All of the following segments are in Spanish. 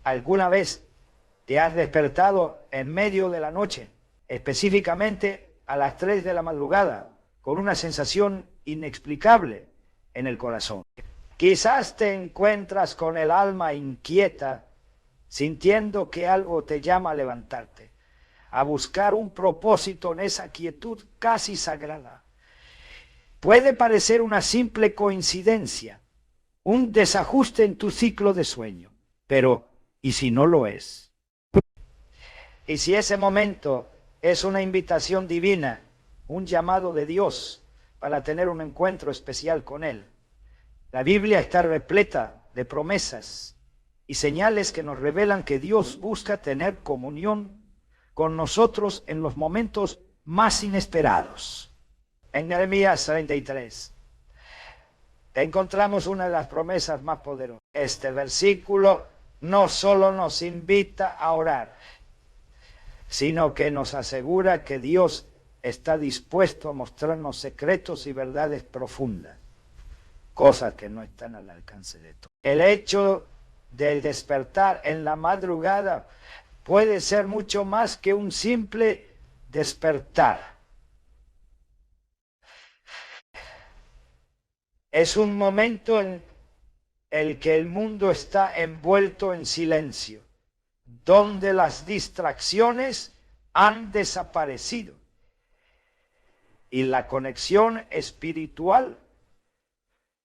¿Alguna vez te has despertado en medio de la noche, específicamente a las 3 de la madrugada, con una sensación inexplicable en el corazón? Quizás te encuentras con el alma inquieta, sintiendo que algo te llama a levantarte, a buscar un propósito en esa quietud casi sagrada. Puede parecer una simple coincidencia, un desajuste en tu ciclo de sueño, pero ¿y si no lo es? ¿Y si ese momento es una invitación divina, un llamado de Dios para tener un encuentro especial con Él? La Biblia está repleta de promesas y señales que nos revelan que Dios busca tener comunión con nosotros en los momentos más inesperados. En Jeremías 33 encontramos una de las promesas más poderosas. Este versículo no solo nos invita a orar, sino que nos asegura que Dios está dispuesto a mostrarnos secretos y verdades profundas, cosas que no están al alcance de todos. El hecho del despertar en la madrugada puede ser mucho más que un simple despertar. Es un momento en el que el mundo está envuelto en silencio, donde las distracciones han desaparecido y la conexión espiritual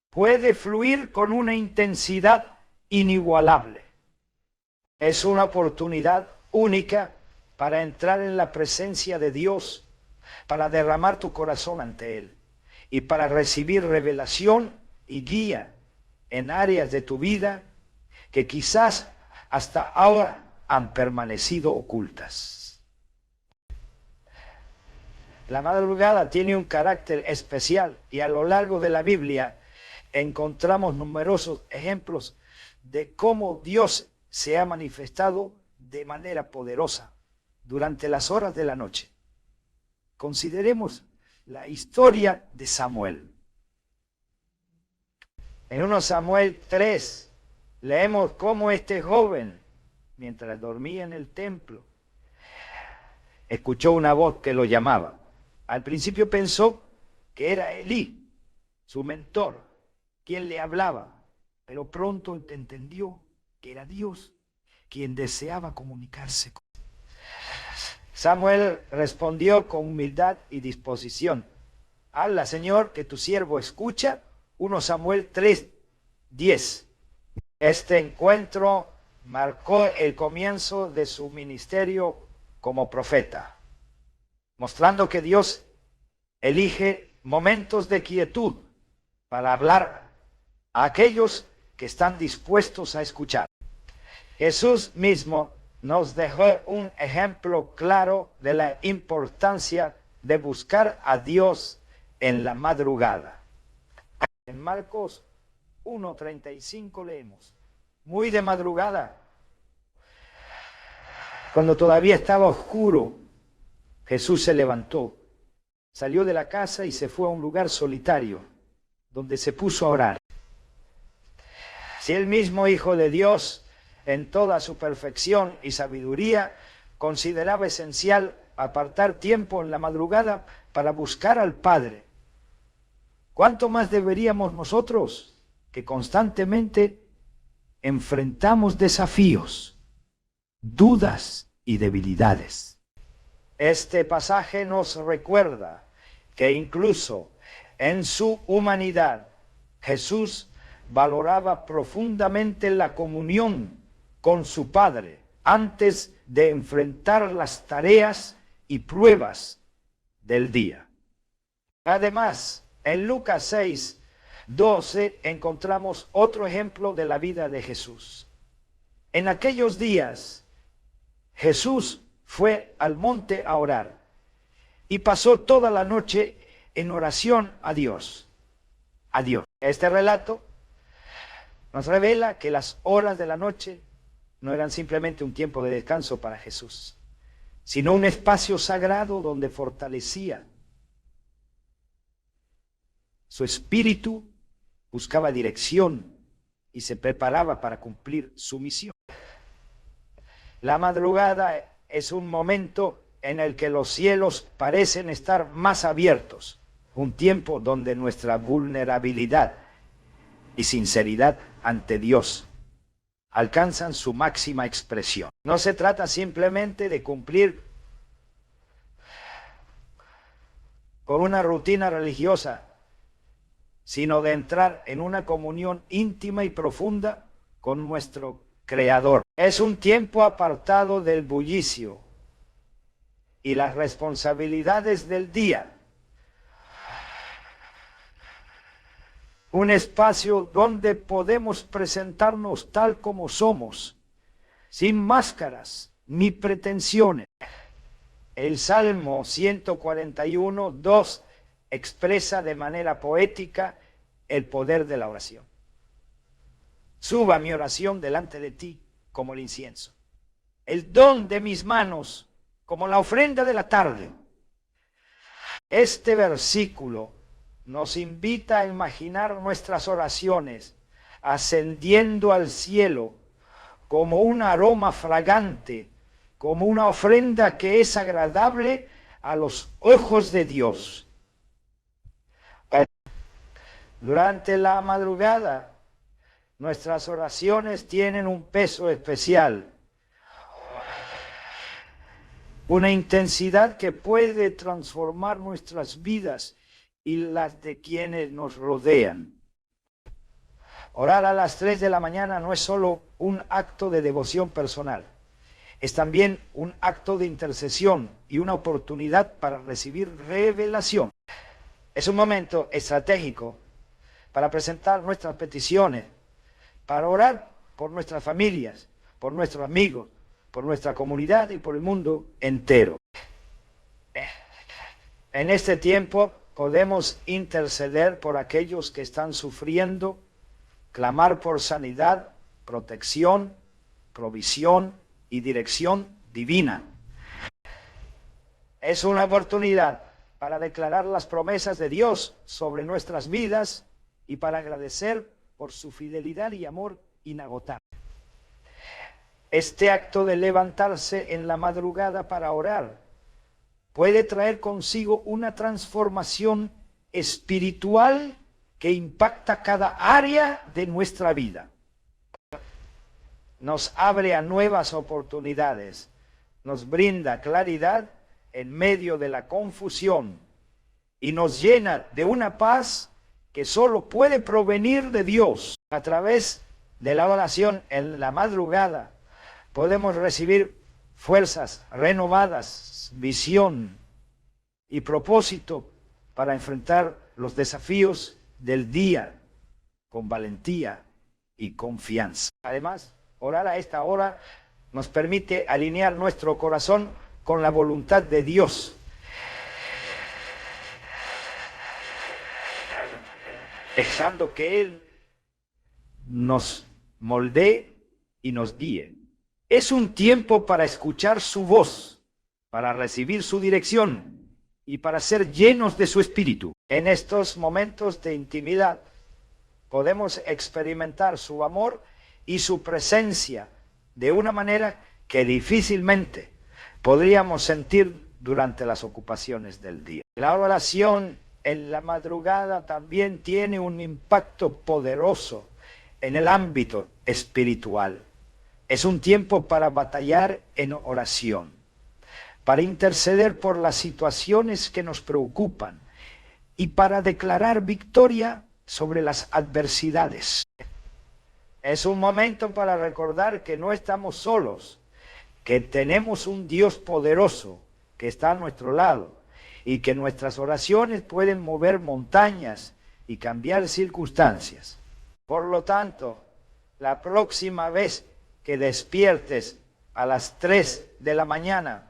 puede fluir con una intensidad inigualable. Es una oportunidad única para entrar en la presencia de Dios, para derramar tu corazón ante Él y para recibir revelación y guía en áreas de tu vida que quizás hasta ahora han permanecido ocultas. La madrugada tiene un carácter especial y a lo largo de la Biblia encontramos numerosos ejemplos de cómo Dios se ha manifestado de manera poderosa durante las horas de la noche. Consideremos la historia de Samuel. En 1 Samuel 3 leemos cómo este joven, mientras dormía en el templo, escuchó una voz que lo llamaba. Al principio pensó que era Elí, su mentor, quien le hablaba, pero pronto entendió que era Dios quien deseaba comunicarse con él. Samuel respondió con humildad y disposición. Habla, Señor, que tu siervo escucha. 1 Samuel 3:10. Este encuentro marcó el comienzo de su ministerio como profeta, mostrando que Dios elige momentos de quietud para hablar a aquellos que están dispuestos a escuchar. Jesús mismo nos dejó un ejemplo claro de la importancia de buscar a Dios en la madrugada. En Marcos 1:35 leemos: muy de madrugada, cuando todavía estaba oscuro, Jesús se levantó, salió de la casa y se fue a un lugar solitario, donde se puso a orar. Si el mismo Hijo de Dios, en toda su perfección y sabiduría, consideraba esencial apartar tiempo en la madrugada para buscar al Padre, ¿cuánto más deberíamos nosotros, que constantemente enfrentamos desafíos, dudas y debilidades? Este pasaje nos recuerda que incluso en su humanidad, Jesús valoraba profundamente la comunión con su Padre antes de enfrentar las tareas y pruebas del día. Además, en Lucas 6:12 encontramos otro ejemplo de la vida de Jesús. En aquellos días, Jesús fue al monte a orar y pasó toda la noche en oración a Dios. A Dios. Este relato nos revela que las horas de la noche no eran simplemente un tiempo de descanso para Jesús, sino un espacio sagrado donde fortalecía su espíritu, buscaba dirección y se preparaba para cumplir su misión. La madrugada es un momento en el que los cielos parecen estar más abiertos, un tiempo donde nuestra vulnerabilidad y sinceridad ante Dios alcanzan su máxima expresión. No se trata simplemente de cumplir con una rutina religiosa, sino de entrar en una comunión íntima y profunda con nuestro Creador. Es un tiempo apartado del bullicio y las responsabilidades del día. Un espacio donde podemos presentarnos tal como somos, sin máscaras ni pretensiones. El Salmo 141, 2 expresa de manera poética el poder de la oración. Suba mi oración delante de ti como el incienso, el don de mis manos como la ofrenda de la tarde. Este versículo nos invita a imaginar nuestras oraciones ascendiendo al cielo como un aroma fragante, como una ofrenda que es agradable a los ojos de Dios. Durante la madrugada, nuestras oraciones tienen un peso especial, una intensidad que puede transformar nuestras vidas y las de quienes nos rodean. Orar a las 3 de la mañana no es solo un acto de devoción personal, es también un acto de intercesión y una oportunidad para recibir revelación. Es un momento estratégico para presentar nuestras peticiones, para orar por nuestras familias, por nuestros amigos, por nuestra comunidad y por el mundo entero. En este tiempo podemos interceder por aquellos que están sufriendo, clamar por sanidad, protección, provisión y dirección divina. Es una oportunidad para declarar las promesas de Dios sobre nuestras vidas y para agradecer por su fidelidad y amor inagotable. Este acto de levantarse en la madrugada para orar puede traer consigo una transformación espiritual que impacta cada área de nuestra vida. Nos abre a nuevas oportunidades, nos brinda claridad en medio de la confusión y nos llena de una paz que solo puede provenir de Dios. A través de la oración en la madrugada podemos recibir fuerzas renovadas, visión y propósito para enfrentar los desafíos del día con valentía y confianza. Además, orar a esta hora nos permite alinear nuestro corazón con la voluntad de Dios, dejando que Él nos moldee y nos guíe. Es un tiempo para escuchar su voz, para recibir su dirección y para ser llenos de su espíritu. En estos momentos de intimidad podemos experimentar su amor y su presencia de una manera que difícilmente podríamos sentir durante las ocupaciones del día. La oración en la madrugada también tiene un impacto poderoso en el ámbito espiritual. Es un tiempo para batallar en oración, para interceder por las situaciones que nos preocupan y para declarar victoria sobre las adversidades. Es un momento para recordar que no estamos solos, que tenemos un Dios poderoso que está a nuestro lado y que nuestras oraciones pueden mover montañas y cambiar circunstancias. Por lo tanto, la próxima vez que despiertes a las 3 de la mañana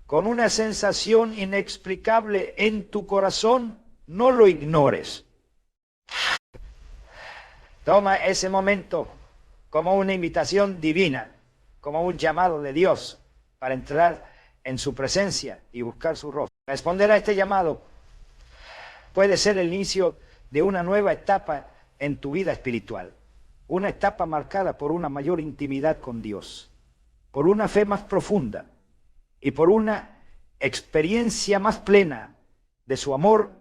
con una sensación inexplicable en tu corazón, no lo ignores. Toma ese momento como una invitación divina, como un llamado de Dios para entrar en su presencia y buscar su rostro. Responder a este llamado puede ser el inicio de una nueva etapa en tu vida espiritual, una etapa marcada por una mayor intimidad con Dios. por una fe más profunda y por una experiencia más plena de su amor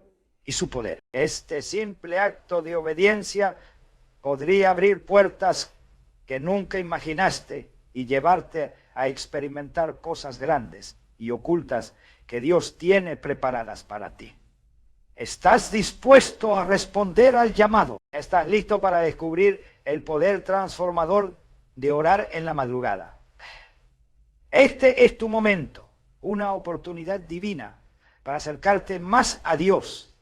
y su poder. Este simple acto de obediencia podría abrir puertas que nunca imaginaste y llevarte a experimentar cosas grandes y ocultas que Dios tiene preparadas para ti. ¿Estás dispuesto a responder al llamado? ¿Estás listo para descubrir el poder transformador de orar en la madrugada? Este es tu momento, una oportunidad divina para acercarte más a Dios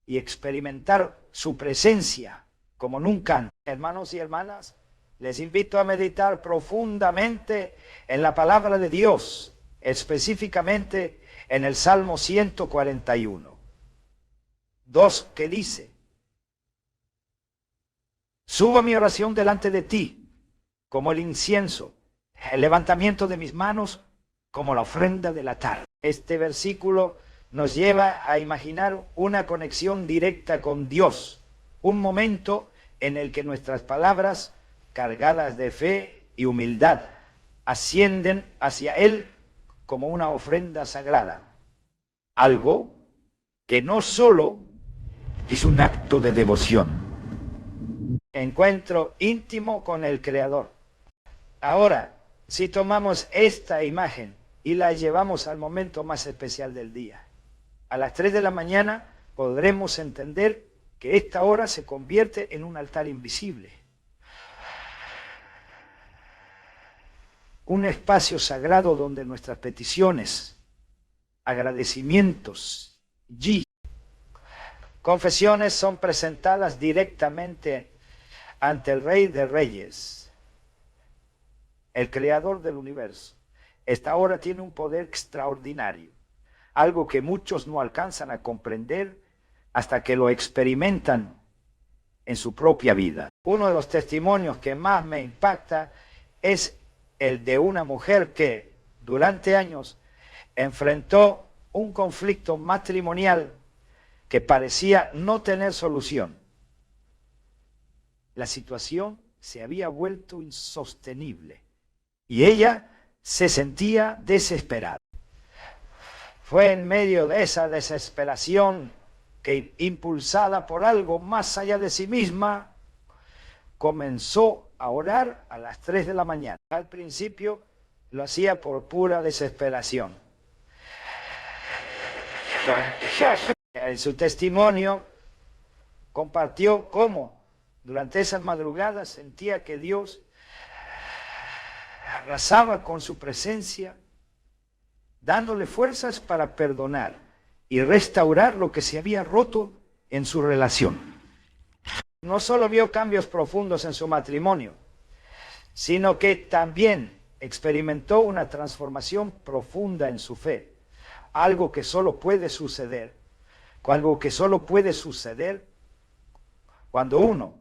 y experimentar su presencia como nunca antes. Hermanos y hermanas, les invito a meditar profundamente en la palabra de Dios, específicamente en el Salmo 141. 2, que dice: subo mi oración delante de ti como el incienso, el levantamiento de mis manos como la ofrenda de la tarde. Este versículo nos lleva a imaginar una conexión directa con Dios, un momento en el que nuestras palabras, cargadas de fe y humildad, ascienden hacia Él como una ofrenda sagrada. Algo que no solo es un acto de devoción, encuentro íntimo con el Creador. Ahora, si tomamos esta imagen y la llevamos al momento más especial del día, a las 3 de la mañana podremos entender que esta hora se convierte en un altar invisible, un espacio sagrado donde nuestras peticiones, agradecimientos y confesiones son presentadas directamente ante el Rey de Reyes, el Creador del universo. Esta hora tiene un poder extraordinario, algo que muchos no alcanzan a comprender hasta que lo experimentan en su propia vida. Uno de los testimonios que más me impacta es el de una mujer que durante años enfrentó un conflicto matrimonial que parecía no tener solución. La situación se había vuelto insostenible y ella se sentía desesperada. Fue en medio de esa desesperación que, impulsada por algo más allá de sí misma, comenzó a orar a las 3 de la mañana. Al principio lo hacía por pura desesperación. En su testimonio compartió cómo durante esas madrugadas sentía que Dios arrasaba con su presencia, dándole fuerzas para perdonar y restaurar lo que se había roto en su relación. No solo vio cambios profundos en su matrimonio, sino que también experimentó una transformación profunda en su fe. Algo que solo puede suceder cuando uno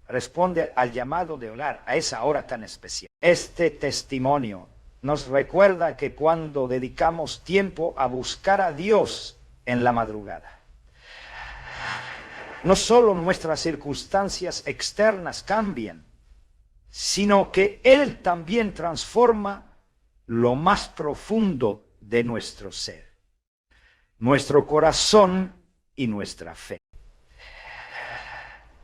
responde al llamado de orar a esa hora tan especial. Este testimonio nos recuerda que cuando dedicamos tiempo a buscar a Dios en la madrugada, no solo nuestras circunstancias externas cambian, sino que Él también transforma lo más profundo de nuestro ser, nuestro corazón y nuestra fe.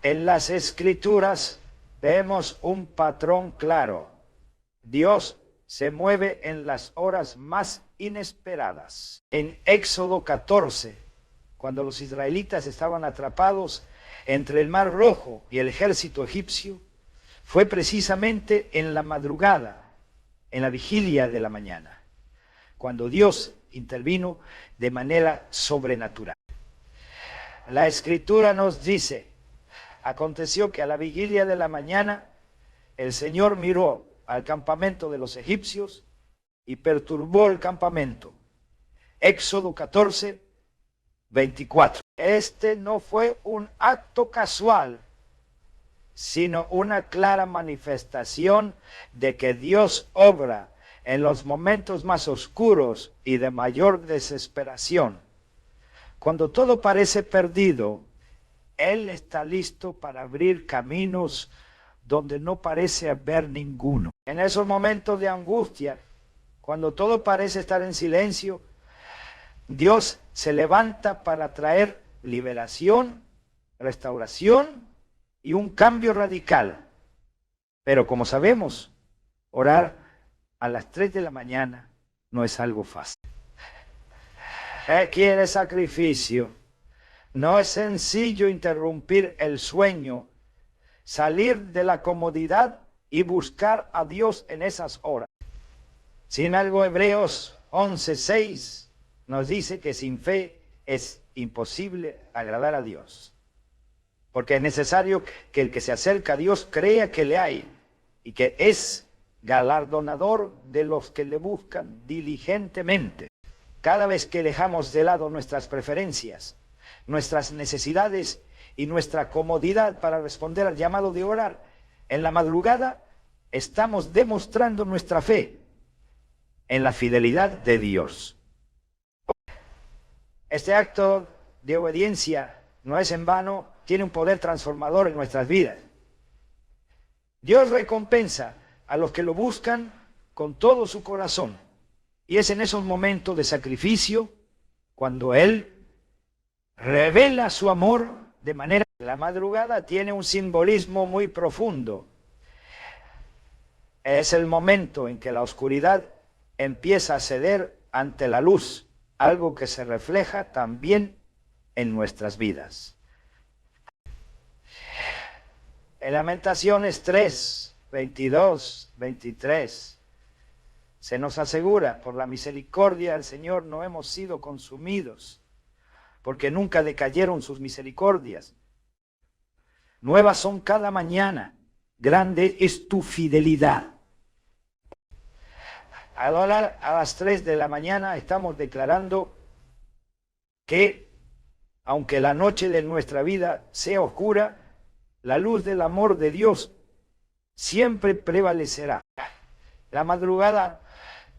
En las Escrituras vemos un patrón claro. Dios se mueve en las horas más inesperadas. En Éxodo 14, cuando los israelitas estaban atrapados entre el Mar Rojo y el ejército egipcio, fue precisamente en la madrugada, en la vigilia de la mañana, cuando Dios intervino de manera sobrenatural. La Escritura nos dice: aconteció que a la vigilia de la mañana el Señor miró al campamento de los egipcios y perturbó el campamento. Éxodo 14, 24. Este no fue un acto casual, sino una clara manifestación de que Dios obra en los momentos más oscuros y de mayor desesperación. Cuando todo parece perdido, Él está listo para abrir caminos donde no parece haber ninguno. En esos momentos de angustia, cuando todo parece estar en silencio, Dios se levanta para traer liberación, restauración y un cambio radical. Pero como sabemos, orar a las 3 de la mañana no es algo fácil. Requiere sacrificio. No es sencillo interrumpir el sueño, salir de la comodidad y buscar a Dios en esas horas. Sin embargo, Hebreos 11:6 nos dice que sin fe es imposible agradar a Dios. Porque es necesario que el que se acerca a Dios crea que le hay y que es galardonador de los que le buscan diligentemente. Cada vez que dejamos de lado nuestras preferencias, nuestras necesidades y nuestra comodidad para responder al llamado de orar en la madrugada, estamos demostrando nuestra fe en la fidelidad de Dios. Este acto de obediencia no es en vano, tiene un poder transformador en nuestras vidas. Dios recompensa a los que lo buscan con todo su corazón. Y es en esos momentos de sacrificio cuando Él revela su amor de manera... La madrugada tiene un simbolismo muy profundo. Es el momento en que la oscuridad empieza a ceder ante la luz, algo que se refleja también en nuestras vidas. En Lamentaciones 3, 22, 23, se nos asegura, por la misericordia del Señor no hemos sido consumidos, porque nunca decayeron sus misericordias. Nuevas son cada mañana, grande es tu fidelidad. Al orar a las 3 de la mañana estamos declarando que, aunque la noche de nuestra vida sea oscura, la luz del amor de Dios siempre prevalecerá. La madrugada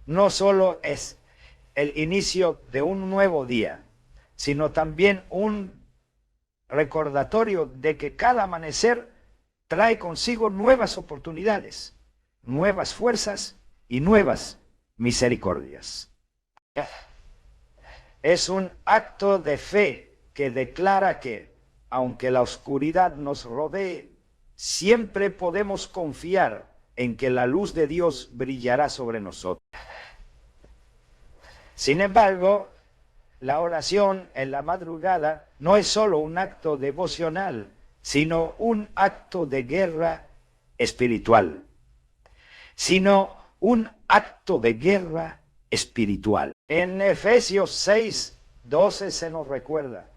no solo es el inicio de un nuevo día, sino también un recordatorio de que cada amanecer trae consigo nuevas oportunidades, nuevas fuerzas y nuevas misericordias. Es un acto de fe que declara que, aunque la oscuridad nos rodee, siempre podemos confiar en que la luz de Dios brillará sobre nosotros. Sin embargo, la oración en la madrugada no es solo un acto devocional, sino un acto de guerra espiritual. En Efesios 6, 12 se nos recuerda: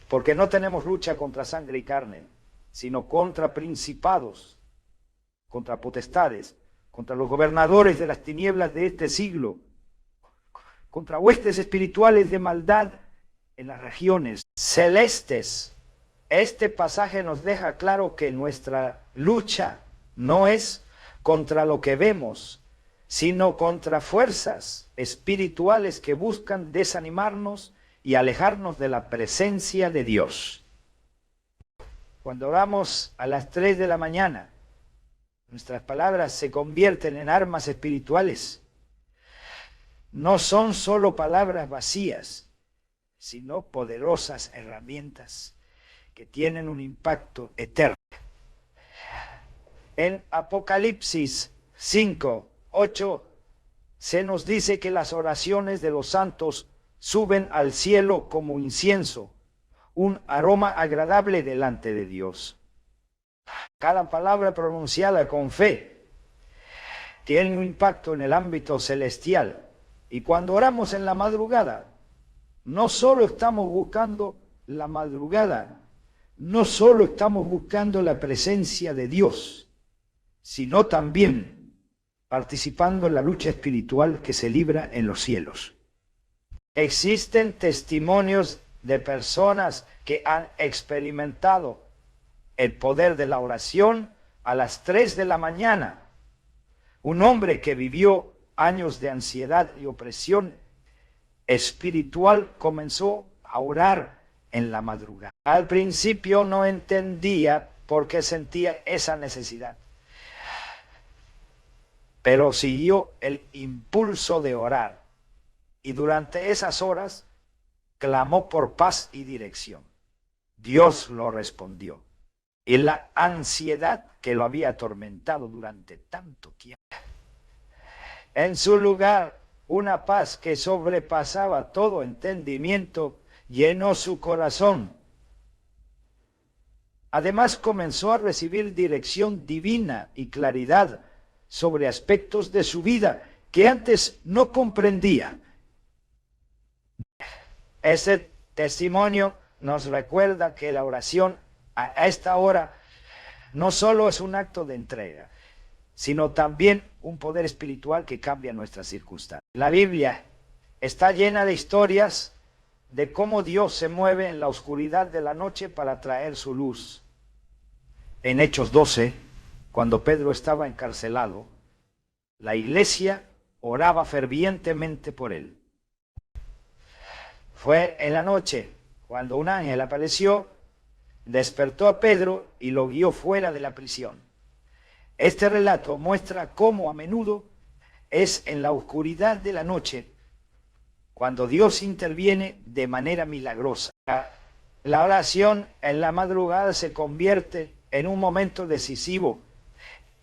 porque no tenemos lucha contra sangre y carne, sino contra principados, contra potestades, contra los gobernadores de las tinieblas de este siglo, contra huestes espirituales de maldad en las regiones celestes. Este pasaje nos deja claro que nuestra lucha no es contra lo que vemos, sino contra fuerzas espirituales que buscan desanimarnos y alejarnos de la presencia de Dios. Cuando oramos a las 3 de la mañana, nuestras palabras se convierten en armas espirituales. No son solo palabras vacías, sino poderosas herramientas que tienen un impacto eterno. En Apocalipsis 5, 8, se nos dice que las oraciones de los santos suben al cielo como incienso, un aroma agradable delante de Dios. Cada palabra pronunciada con fe tiene un impacto en el ámbito celestial. Y cuando oramos en la madrugada, no solo estamos buscando la madrugada, no solo estamos buscando la presencia de Dios, sino también participando en la lucha espiritual que se libra en los cielos. Existen testimonios de personas que han experimentado el poder de la oración a las 3 de la mañana. Un hombre que vivió años de ansiedad y opresión espiritual comenzó a orar en la madrugada. Al principio no entendía por qué sentía esa necesidad, pero siguió el impulso de orar y durante esas horas clamó por paz y dirección. Dios lo respondió y la ansiedad que lo había atormentado durante tanto tiempo. En su lugar, una paz que sobrepasaba todo entendimiento llenó su corazón. Además comenzó a recibir dirección divina y claridad sobre aspectos de su vida que antes no comprendía. Ese testimonio nos recuerda que la oración a esta hora no solo es un acto de entrega, sino también un poder espiritual que cambia nuestras circunstancias. La Biblia está llena de historias de cómo Dios se mueve en la oscuridad de la noche para traer su luz. En Hechos 12, cuando Pedro estaba encarcelado, la iglesia oraba fervientemente por él. Fue en la noche cuando un ángel apareció, despertó a Pedro y lo guió fuera de la prisión. Este relato muestra cómo a menudo es en la oscuridad de la noche cuando Dios interviene de manera milagrosa. La oración en la madrugada se convierte en un momento decisivo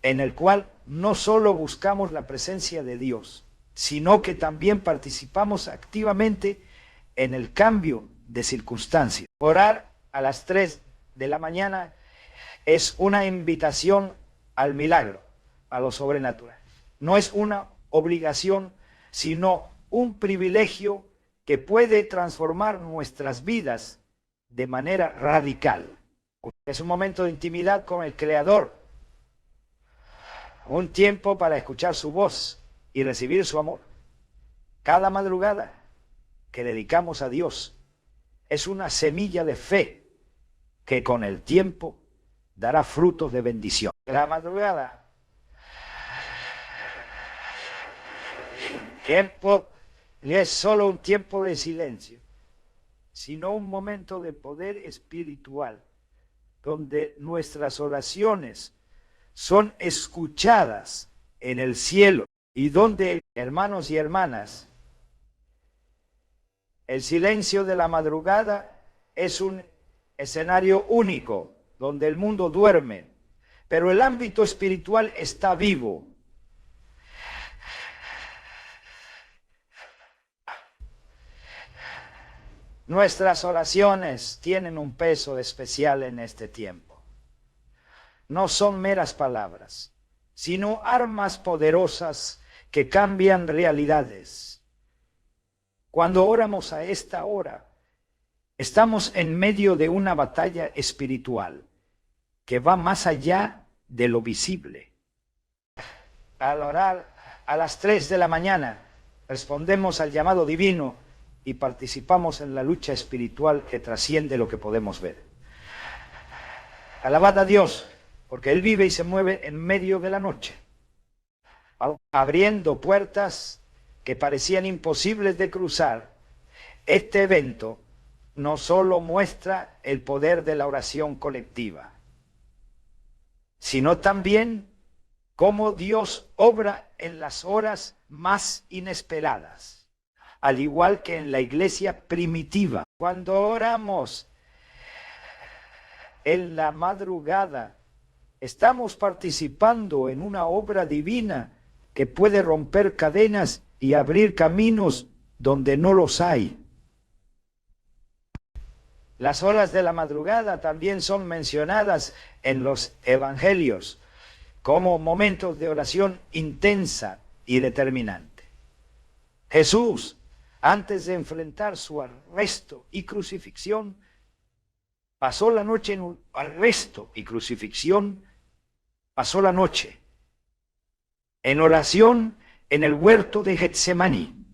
en el cual no solo buscamos la presencia de Dios, sino que también participamos activamente en el cambio de circunstancias. Orar a las 3 de la mañana es una invitación al milagro, a lo sobrenatural. No es una obligación, sino un privilegio que puede transformar nuestras vidas de manera radical. Es un momento de intimidad con el Creador, un tiempo para escuchar su voz y recibir su amor. Cada madrugada que dedicamos a Dios es una semilla de fe que con el tiempo dará frutos de bendición. La madrugada, tiempo, no es solo un tiempo de silencio, sino un momento de poder espiritual, donde nuestras oraciones son escuchadas en el cielo y donde, hermanos y hermanas, el silencio de la madrugada es un escenario único, donde el mundo duerme, pero el ámbito espiritual está vivo. Nuestras oraciones tienen un peso especial en este tiempo. No son meras palabras, sino armas poderosas que cambian realidades. Cuando oramos a esta hora, estamos en medio de una batalla espiritual que va más allá de lo visible. Al orar a las 3 de la mañana, respondemos al llamado divino y participamos en la lucha espiritual que trasciende lo que podemos ver. Alabad a Dios, porque Él vive y se mueve en medio de la noche, abriendo puertas que parecían imposibles de cruzar. Este evento no solo muestra el poder de la oración colectiva, sino también cómo Dios obra en las horas más inesperadas, al igual que en la iglesia primitiva. Cuando oramos en la madrugada, estamos participando en una obra divina que puede romper cadenas y abrir caminos donde no los hay. Las horas de la madrugada también son mencionadas en los evangelios como momentos de oración intensa y determinante. Jesús, antes de enfrentar su arresto y crucifixión, pasó la noche en un arresto y crucifixión, pasó la noche en oración en el huerto de Getsemaní.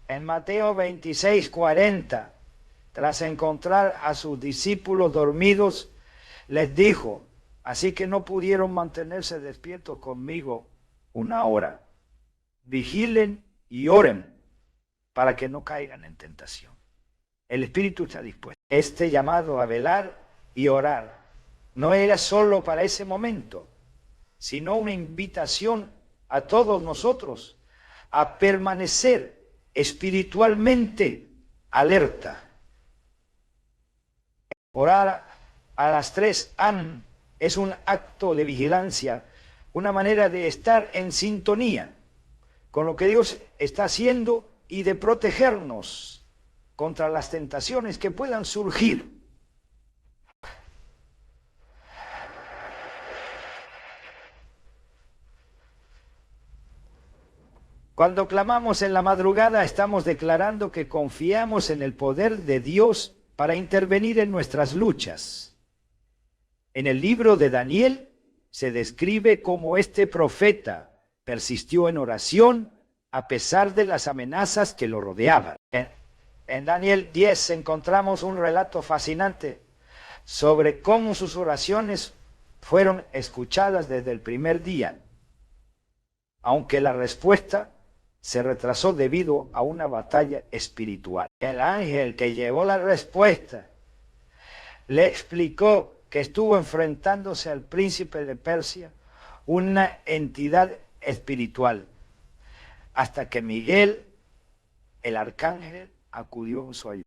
En Mateo 26:40, tras encontrar a sus discípulos dormidos, les dijo: así que no pudieron mantenerse despiertos conmigo una hora. Vigilen y oren para que no caigan en tentación. El espíritu está dispuesto, Este llamado a velar y orar no era solo para ese momento, sino una invitación a todos nosotros a permanecer espiritualmente alerta. Orar a las 3 AM es un acto de vigilancia, una manera de estar en sintonía con lo que Dios está haciendo y de protegernos contra las tentaciones que puedan surgir. Cuando clamamos en la madrugada, estamos declarando que confiamos en el poder de Dios para intervenir en nuestras luchas. En el libro de Daniel se describe cómo este profeta persistió en oración a pesar de las amenazas que lo rodeaban. En Daniel 10 encontramos un relato fascinante sobre cómo sus oraciones fueron escuchadas desde el primer día, aunque la respuesta se retrasó debido a una batalla espiritual. El ángel que llevó la respuesta le explicó que estuvo enfrentándose al príncipe de Persia, una entidad espiritual, hasta que Miguel, el arcángel, acudió en su ayuda.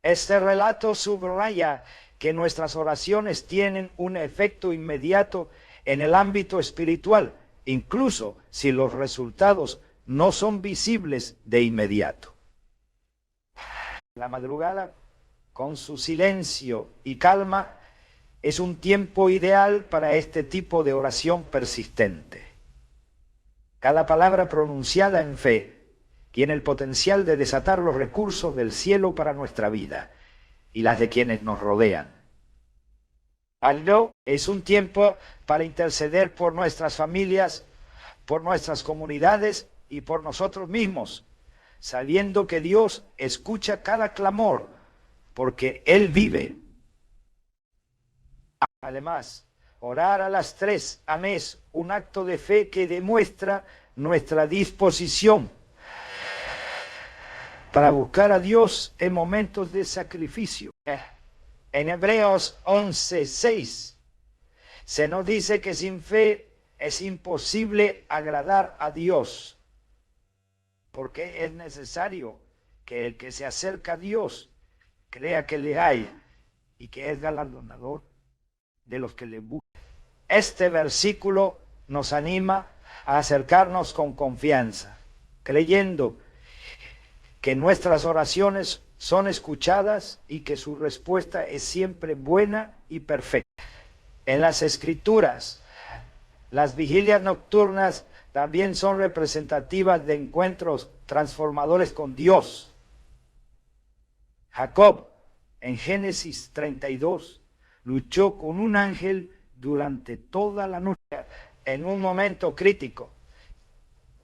Este relato subraya que nuestras oraciones tienen un efecto inmediato en el ámbito espiritual, incluso si los resultados no son visibles de inmediato. La madrugada, con su silencio y calma, es un tiempo ideal para este tipo de oración persistente. Cada palabra pronunciada en fe tiene el potencial de desatar los recursos del cielo para nuestra vida y las de quienes nos rodean. Es un tiempo para interceder por nuestras familias, por nuestras comunidades y por nosotros mismos, sabiendo que Dios escucha cada clamor, porque Él vive. Además, orar a las 3 AM es un acto de fe que demuestra nuestra disposición para buscar a Dios en momentos de sacrificio. En Hebreos 11:6 se nos dice que sin fe es imposible agradar a Dios, porque es necesario que el que se acerca a Dios crea que le hay y que es galardonador de los que le buscan. Este versículo nos anima a acercarnos con confianza, creyendo que nuestras oraciones son escuchadas y que su respuesta es siempre buena y perfecta. En las Escrituras, las vigilias nocturnas también son representativas de encuentros transformadores con Dios. Jacob, en Génesis 32, luchó con un ángel durante toda la noche. En un momento crítico,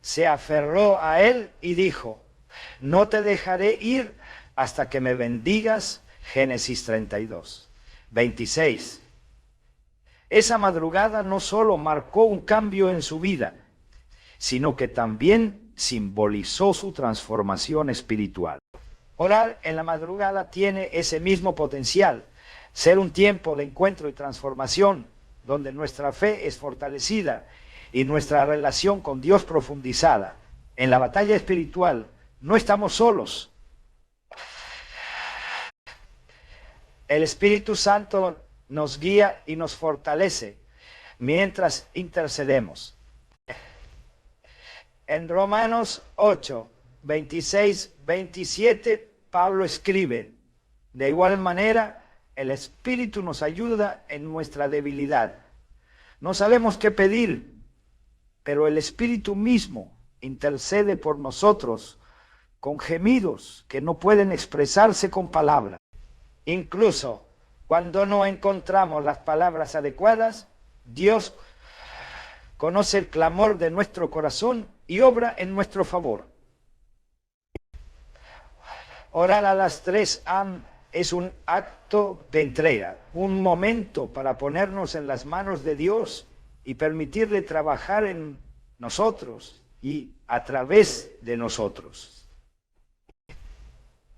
se aferró a él y dijo: no te dejaré ir hasta que me bendigas. Génesis 32, 26. Esa madrugada no solo marcó un cambio en su vida, sino que también simbolizó su transformación espiritual. Orar en la madrugada tiene ese mismo potencial, ser un tiempo de encuentro y transformación, donde nuestra fe es fortalecida y nuestra relación con Dios profundizada. En la batalla espiritual no estamos solos. El Espíritu Santo nos guía y nos fortalece mientras intercedemos. En Romanos 8, 26, 27, Pablo escribe: de igual manera, el Espíritu nos ayuda en nuestra debilidad. No sabemos qué pedir, pero el Espíritu mismo intercede por nosotros con gemidos que no pueden expresarse con palabras. Incluso cuando no encontramos las palabras adecuadas, Dios conoce el clamor de nuestro corazón y obra en nuestro favor. Orar a las 3 AM es un acto de entrega, un momento para ponernos en las manos de Dios y permitirle trabajar en nosotros y a través de nosotros.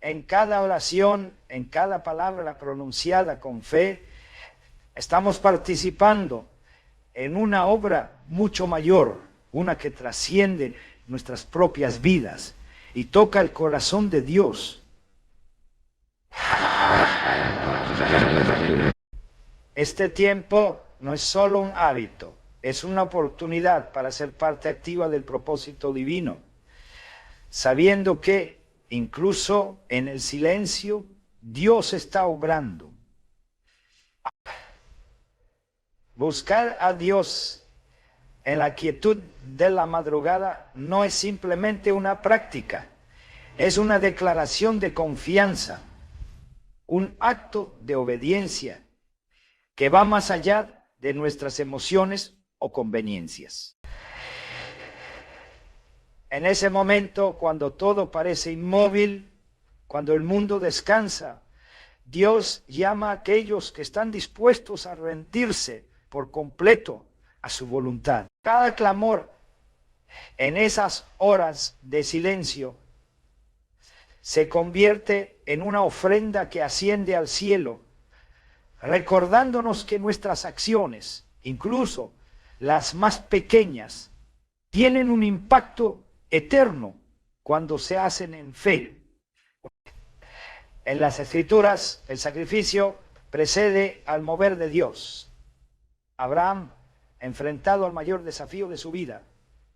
en cada oración, en cada palabra pronunciada con fe, estamos participando en una obra mucho mayor, una que trasciende nuestras propias vidas y toca el corazón de Dios. Este tiempo no es solo un hábito, es una oportunidad para ser parte activa del propósito divino, sabiendo que incluso en el silencio Dios está obrando. Buscar a Dios en la quietud de la madrugada no es simplemente una práctica, es una declaración de confianza, un acto de obediencia que va más allá de nuestras emociones o conveniencias. En ese momento, cuando todo parece inmóvil, cuando el mundo descansa, Dios llama a aquellos que están dispuestos a rendirse por completo a su voluntad. Cada clamor en esas horas de silencio se convierte en una ofrenda que asciende al cielo, recordándonos que nuestras acciones, incluso las más pequeñas, tienen un impacto eterno cuando se hacen en fe. En las Escrituras, el sacrificio precede al mover de Dios. Abraham, enfrentado al mayor desafío de su vida,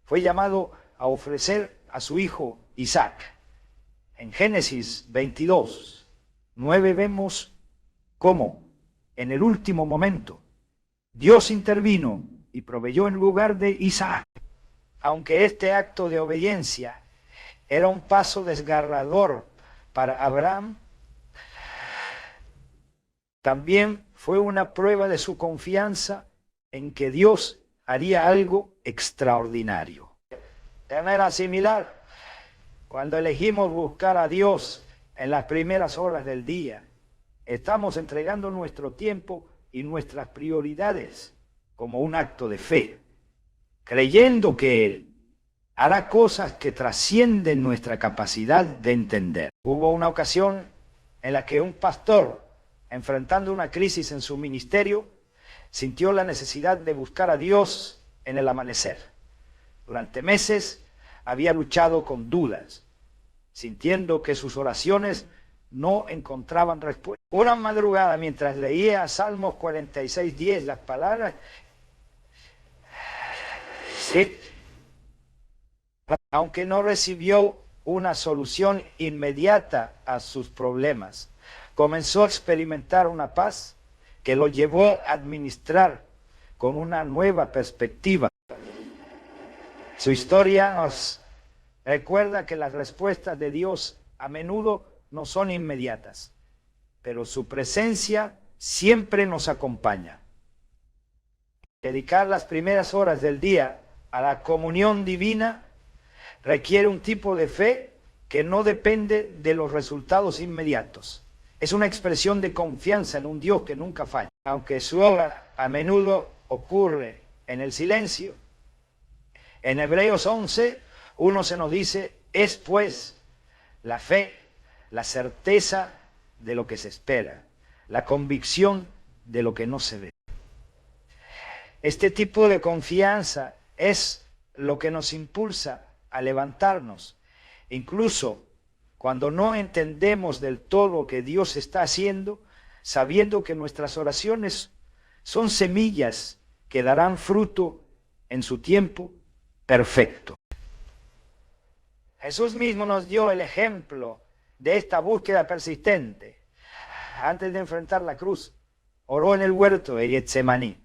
fue llamado a ofrecer a su hijo Isaac. En Génesis 22:9 vemos cómo, en el último momento, Dios intervino y proveyó en lugar de Isaac. Aunque este acto de obediencia era un paso desgarrador para Abraham, también fue una prueba de su confianza en que Dios haría algo extraordinario. De manera similar, cuando elegimos buscar a Dios en las primeras horas del día, estamos entregando nuestro tiempo y nuestras prioridades como un acto de fe, creyendo que Él hará cosas que trascienden nuestra capacidad de entender. Hubo una ocasión en la que un pastor, enfrentando una crisis en su ministerio, sintió la necesidad de buscar a Dios en el amanecer. Durante meses había luchado con dudas, sintiendo que sus oraciones no encontraban respuesta. Una madrugada, mientras leía Salmos 46:10, las palabras, sí, aunque no recibió una solución inmediata a sus problemas, comenzó a experimentar una paz que lo llevó a administrar con una nueva perspectiva. Su historia nos recuerda que las respuestas de Dios a menudo no son inmediatas, pero su presencia siempre nos acompaña. Dedicar las primeras horas del día a la comunión divina requiere un tipo de fe que no depende de los resultados inmediatos. Es una expresión de confianza en un Dios que nunca falla. Aunque su obra a menudo ocurre en el silencio, en Hebreos 11:1 se nos dice, es pues la fe, la certeza de lo que se espera, la convicción de lo que no se ve. Este tipo de confianza es lo que nos impulsa a levantarnos, incluso cuando no entendemos del todo lo que Dios está haciendo, sabiendo que nuestras oraciones son semillas que darán fruto en su tiempo perfecto. Jesús mismo nos dio el ejemplo de esta búsqueda persistente. Antes de enfrentar la cruz, oró en el huerto de Getsemaní.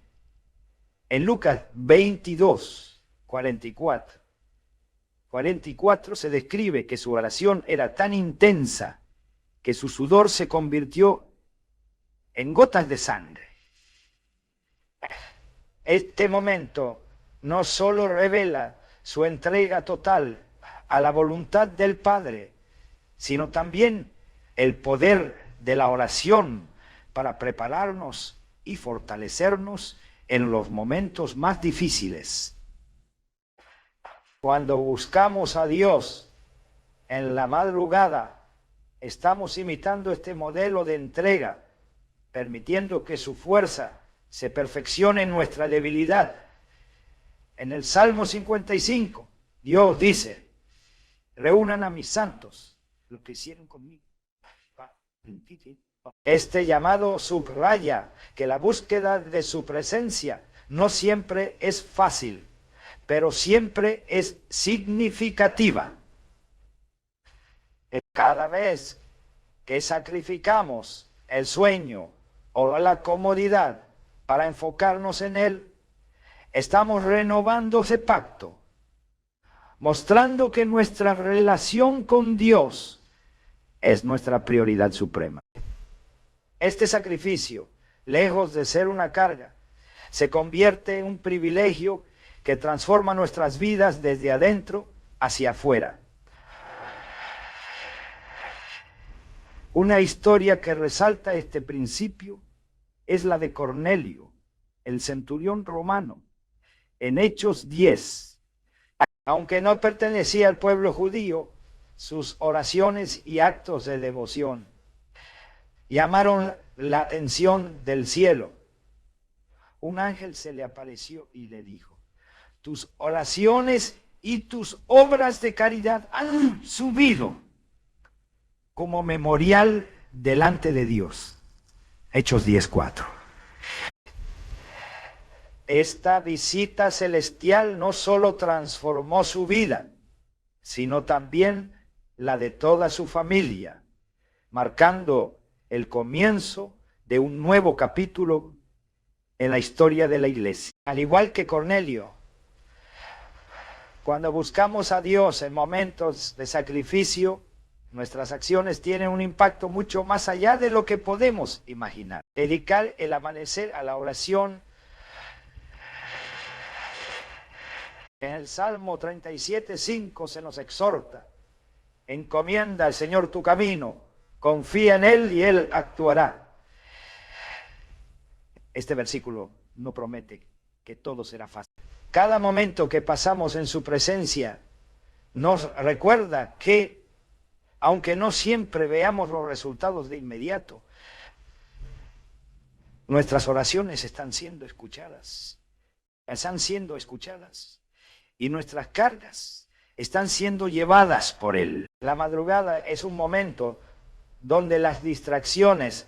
En Lucas 22:44 se describe que su oración era tan intensa que su sudor se convirtió en gotas de sangre. Este momento no solo revela su entrega total a la voluntad del Padre, sino también el poder de la oración para prepararnos y fortalecernos en los momentos más difíciles. Cuando buscamos a Dios en la madrugada, estamos imitando este modelo de entrega, permitiendo que su fuerza se perfeccione en nuestra debilidad. En el Salmo 55, Dios dice, reúnan a mis santos, lo que hicieron conmigo. Este llamado subraya que la búsqueda de su presencia no siempre es fácil, pero siempre es significativa. Cada vez que sacrificamos el sueño o la comodidad para enfocarnos en Él, estamos renovando ese pacto, mostrando que nuestra relación con Dios es nuestra prioridad suprema. Este sacrificio, lejos de ser una carga, se convierte en un privilegio que transforma nuestras vidas desde adentro hacia afuera. Una historia que resalta este principio es la de Cornelio, el centurión romano, en Hechos 10. Aunque no pertenecía al pueblo judío, sus oraciones y actos de devoción llamaron la atención del cielo. Un ángel se le apareció y le dijo, tus oraciones y tus obras de caridad han subido como memorial delante de Dios. Hechos 10:4. Esta visita celestial no solo transformó su vida, sino también la de toda su familia, marcando el comienzo de un nuevo capítulo en la historia de la iglesia. Al igual que Cornelio, cuando buscamos a Dios en momentos de sacrificio, nuestras acciones tienen un impacto mucho más allá de lo que podemos imaginar. Dedicar el amanecer a la oración. En el Salmo 37:5 se nos exhorta, encomienda al Señor tu camino, confía en Él y Él actuará. Este versículo no promete que todo será fácil. Cada momento que pasamos en su presencia nos recuerda que, aunque no siempre veamos los resultados de inmediato, nuestras oraciones están siendo escuchadas. Y nuestras cargas están siendo llevadas por Él. La madrugada es un momento donde las distracciones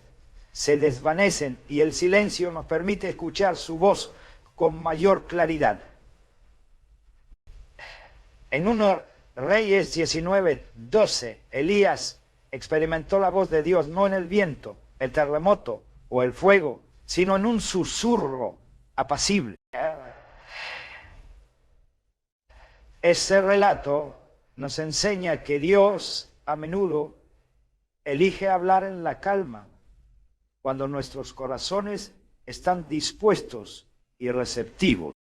se desvanecen y el silencio nos permite escuchar su voz con mayor claridad. En 1 Reyes 19:12, Elías experimentó la voz de Dios no en el viento, el terremoto o el fuego, sino en un susurro apacible. Ese relato nos enseña que Dios a menudo elige hablar en la calma, cuando nuestros corazones están dispuestos y receptivos.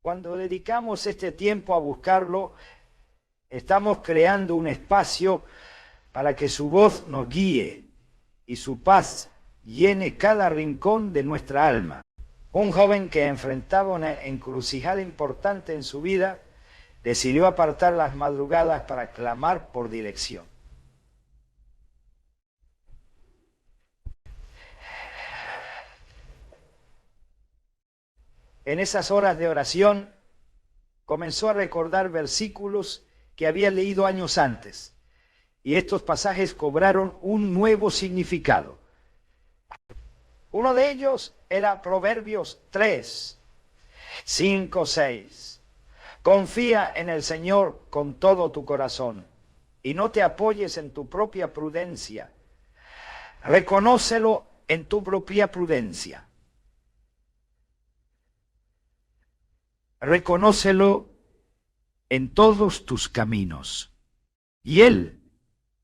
Cuando dedicamos este tiempo a buscarlo, estamos creando un espacio para que su voz nos guíe y su paz llene cada rincón de nuestra alma. Un joven que enfrentaba una encrucijada importante en su vida, decidió apartar las madrugadas para clamar por dirección. En esas horas de oración, comenzó a recordar versículos que había leído años antes, y estos pasajes cobraron un nuevo significado. Uno de ellos era Proverbios 3, 5, 6. Confía en el Señor con todo tu corazón y no te apoyes en tu propia prudencia. Reconócelo en tu propia prudencia. Reconócelo en todos tus caminos. Y Él,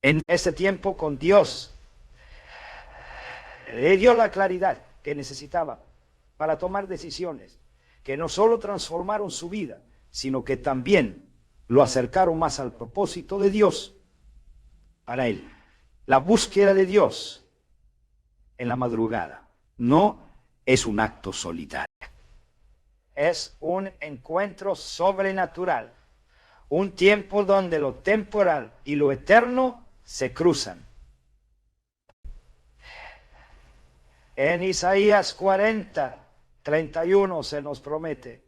en ese tiempo con Dios, le dio la claridad que necesitaba para tomar decisiones que no solo transformaron su vida, sino que también lo acercaron más al propósito de Dios para él. La búsqueda de Dios en la madrugada no es un acto solitario. Es un encuentro sobrenatural, un tiempo donde lo temporal y lo eterno se cruzan. En Isaías 40:31 se nos promete: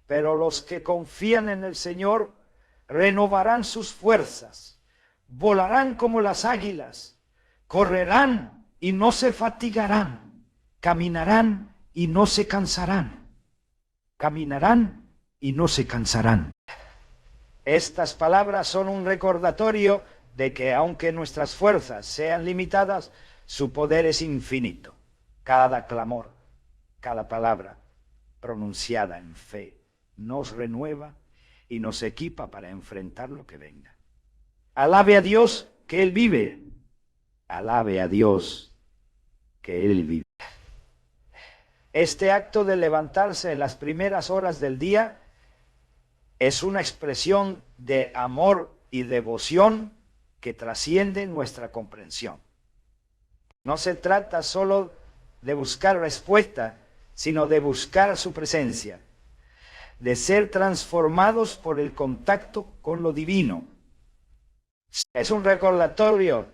pero los que confían en el Señor renovarán sus fuerzas, volarán como las águilas, correrán y no se fatigarán, caminarán y no se cansarán, caminarán y no se cansarán. Estas palabras son un recordatorio de que aunque nuestras fuerzas sean limitadas, su poder es infinito. Cada clamor, cada palabra pronunciada en fe nos renueva y nos equipa para enfrentar lo que venga. Alabe a Dios que Él vive. Alabe a Dios que Él vive. Este acto de levantarse en las primeras horas del día es una expresión de amor y devoción que trasciende nuestra comprensión. No se trata solo de buscar respuesta, sino de buscar su presencia, de ser transformados por el contacto con lo divino. Es un recordatorio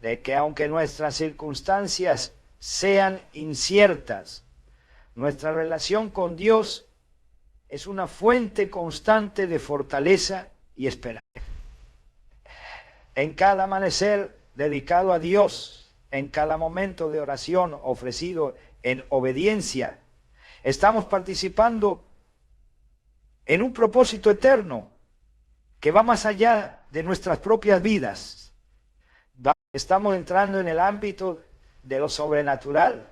de que aunque nuestras circunstancias sean inciertas, nuestra relación con Dios es una fuente constante de fortaleza y esperanza. En cada amanecer dedicado a Dios, en cada momento de oración ofrecido en obediencia, estamos participando en un propósito eterno que va más allá de nuestras propias vidas. Estamos entrando en el ámbito de lo sobrenatural,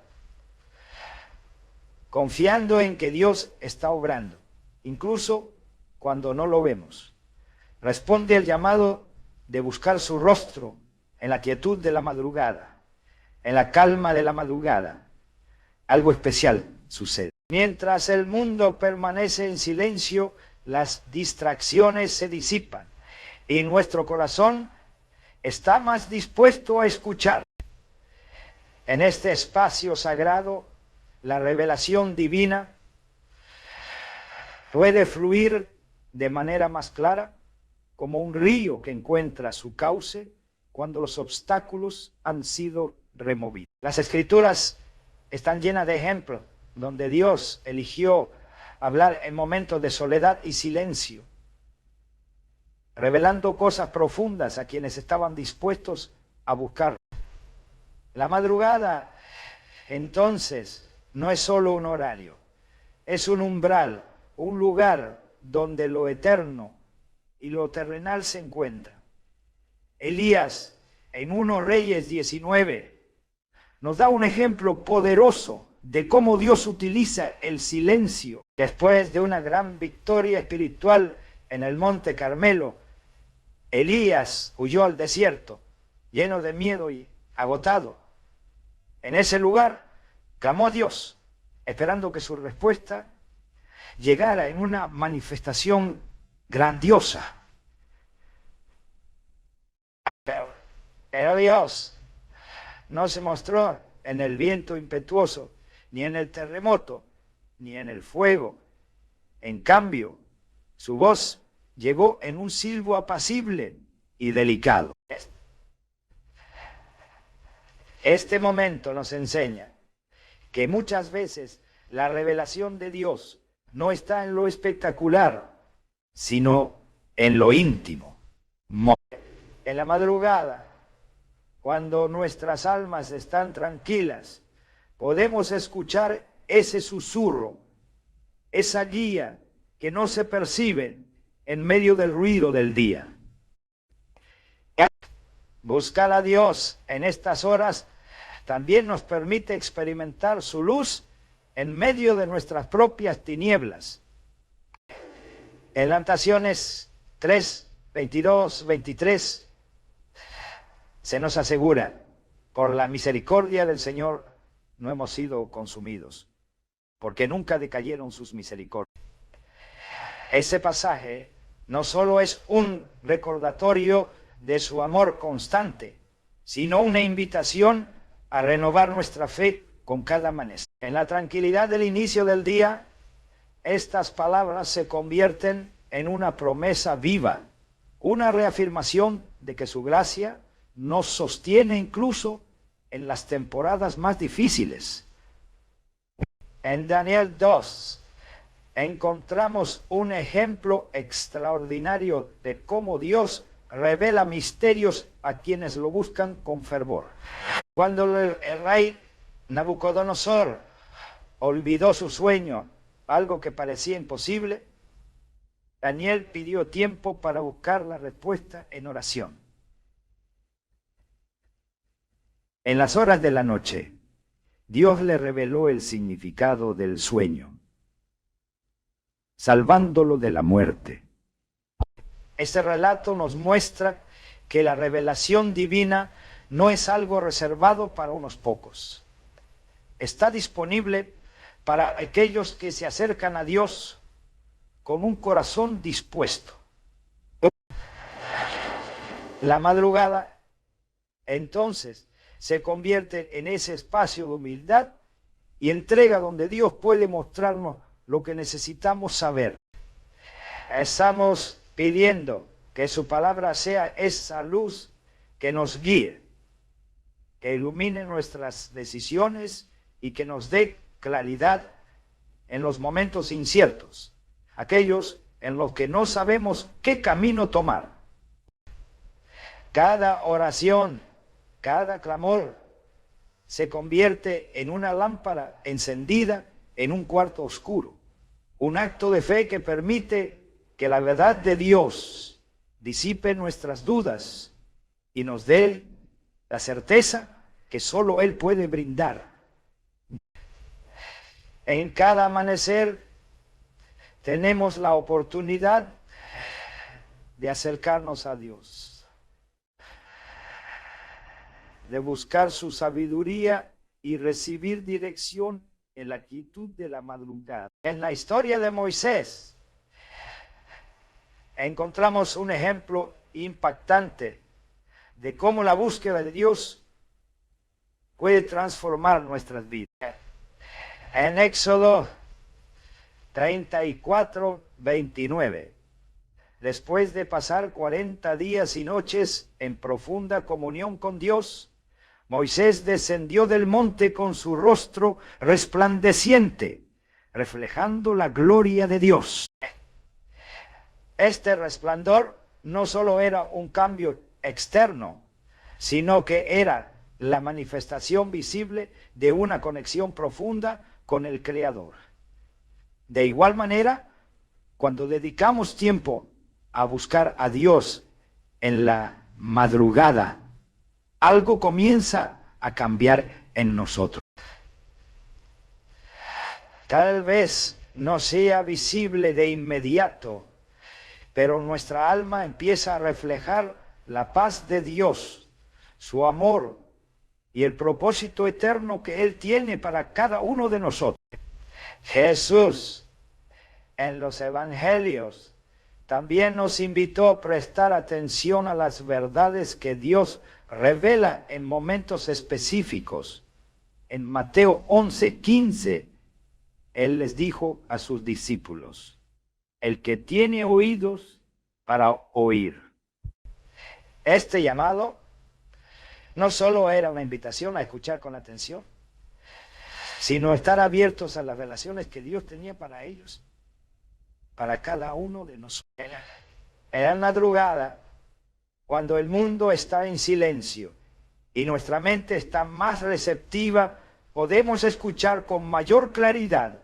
confiando en que Dios está obrando, incluso cuando no lo vemos. Responde al llamado de buscar su rostro en la quietud de la madrugada, en la calma de la madrugada. Algo especial sucede. Mientras el mundo permanece en silencio, las distracciones se disipan y nuestro corazón está más dispuesto a escuchar. En este espacio sagrado, la revelación divina puede fluir de manera más clara, como un río que encuentra su cauce cuando los obstáculos han sido removidos. Las Escrituras están llenas de ejemplos donde Dios eligió hablar en momentos de soledad y silencio, revelando cosas profundas a quienes estaban dispuestos a buscar. La madrugada, entonces, no es solo un horario, es un umbral, un lugar donde lo eterno y lo terrenal se encuentran. Elías, en 1 Reyes 19, nos da un ejemplo poderoso de cómo Dios utiliza el silencio. Después de una gran victoria espiritual en el Monte Carmelo, Elías huyó al desierto, lleno de miedo y agotado. En ese lugar clamó a Dios, esperando que su respuesta llegara en una manifestación grandiosa. Pero Dios no se mostró en el viento impetuoso, ni en el terremoto, ni en el fuego. En cambio, su voz llegó en un silbo apacible y delicado. Este momento nos enseña que muchas veces la revelación de Dios no está en lo espectacular, sino en lo íntimo. En la madrugada, cuando nuestras almas están tranquilas, podemos escuchar ese susurro, esa guía que no se percibe en medio del ruido del día. Buscar a Dios en estas horas también nos permite experimentar su luz en medio de nuestras propias tinieblas. En Lamentaciones 3, 22, 23, se nos asegura: por la misericordia del Señor no hemos sido consumidos, porque nunca decayeron sus misericordias. Ese pasaje no solo es un recordatorio de su amor constante, sino una invitación a renovar nuestra fe con cada amanecer. En la tranquilidad del inicio del día, estas palabras se convierten en una promesa viva una reafirmación de que su gracia nos sostiene incluso en las temporadas más difíciles. En Daniel 2 encontramos un ejemplo extraordinario de cómo Dios revela misterios a quienes lo buscan con fervor. Cuando el rey Nabucodonosor olvidó su sueño, algo que parecía imposible, Daniel pidió tiempo para buscar la respuesta en oración. En las horas de la noche, Dios le reveló el significado del sueño, salvándolo de la muerte. Este relato nos muestra que la revelación divina no es algo reservado para unos pocos. Está disponible para aquellos que se acercan a Dios con un corazón dispuesto. La madrugada, entonces, se convierte en ese espacio de humildad y entrega donde Dios puede mostrarnos lo que necesitamos saber. Estamos pidiendo que su palabra sea esa luz que nos guíe, que ilumine nuestras decisiones y que nos dé claridad en los momentos inciertos, aquellos en los que no sabemos qué camino tomar. Cada oración, cada clamor se convierte en una lámpara encendida en un cuarto oscuro, un acto de fe que permite que la verdad de Dios disipe nuestras dudas y nos dé la certeza que solo Él puede brindar. En cada amanecer tenemos la oportunidad de acercarnos a Dios, de buscar su sabiduría y recibir dirección en la quietud de la madrugada. En la historia de Moisés encontramos un ejemplo impactante de cómo la búsqueda de Dios puede transformar nuestras vidas. En Éxodo 34, 29, después de pasar 40 días y noches en profunda comunión con Dios, Moisés descendió del monte con su rostro resplandeciente, reflejando la gloria de Dios. Este resplandor no solo era un cambio externo, sino que era la manifestación visible de una conexión profunda con el Creador. De igual manera, cuando dedicamos tiempo a buscar a Dios en la madrugada, algo comienza a cambiar en nosotros. Tal vez no sea visible de inmediato, pero nuestra alma empieza a reflejar la paz de Dios, su amor y el propósito eterno que Él tiene para cada uno de nosotros. Jesús, en los evangelios, también nos invitó a prestar atención a las verdades que Dios revela en momentos específicos. En Mateo 11:15, Él les dijo a sus discípulos: el que tiene oídos para oír. Este llamado no solo era una invitación a escuchar con atención, sino estar abiertos a las relaciones que Dios tenía para ellos, para cada uno de nosotros. En la madrugada, cuando el mundo está en silencio y nuestra mente está más receptiva, podemos escuchar con mayor claridad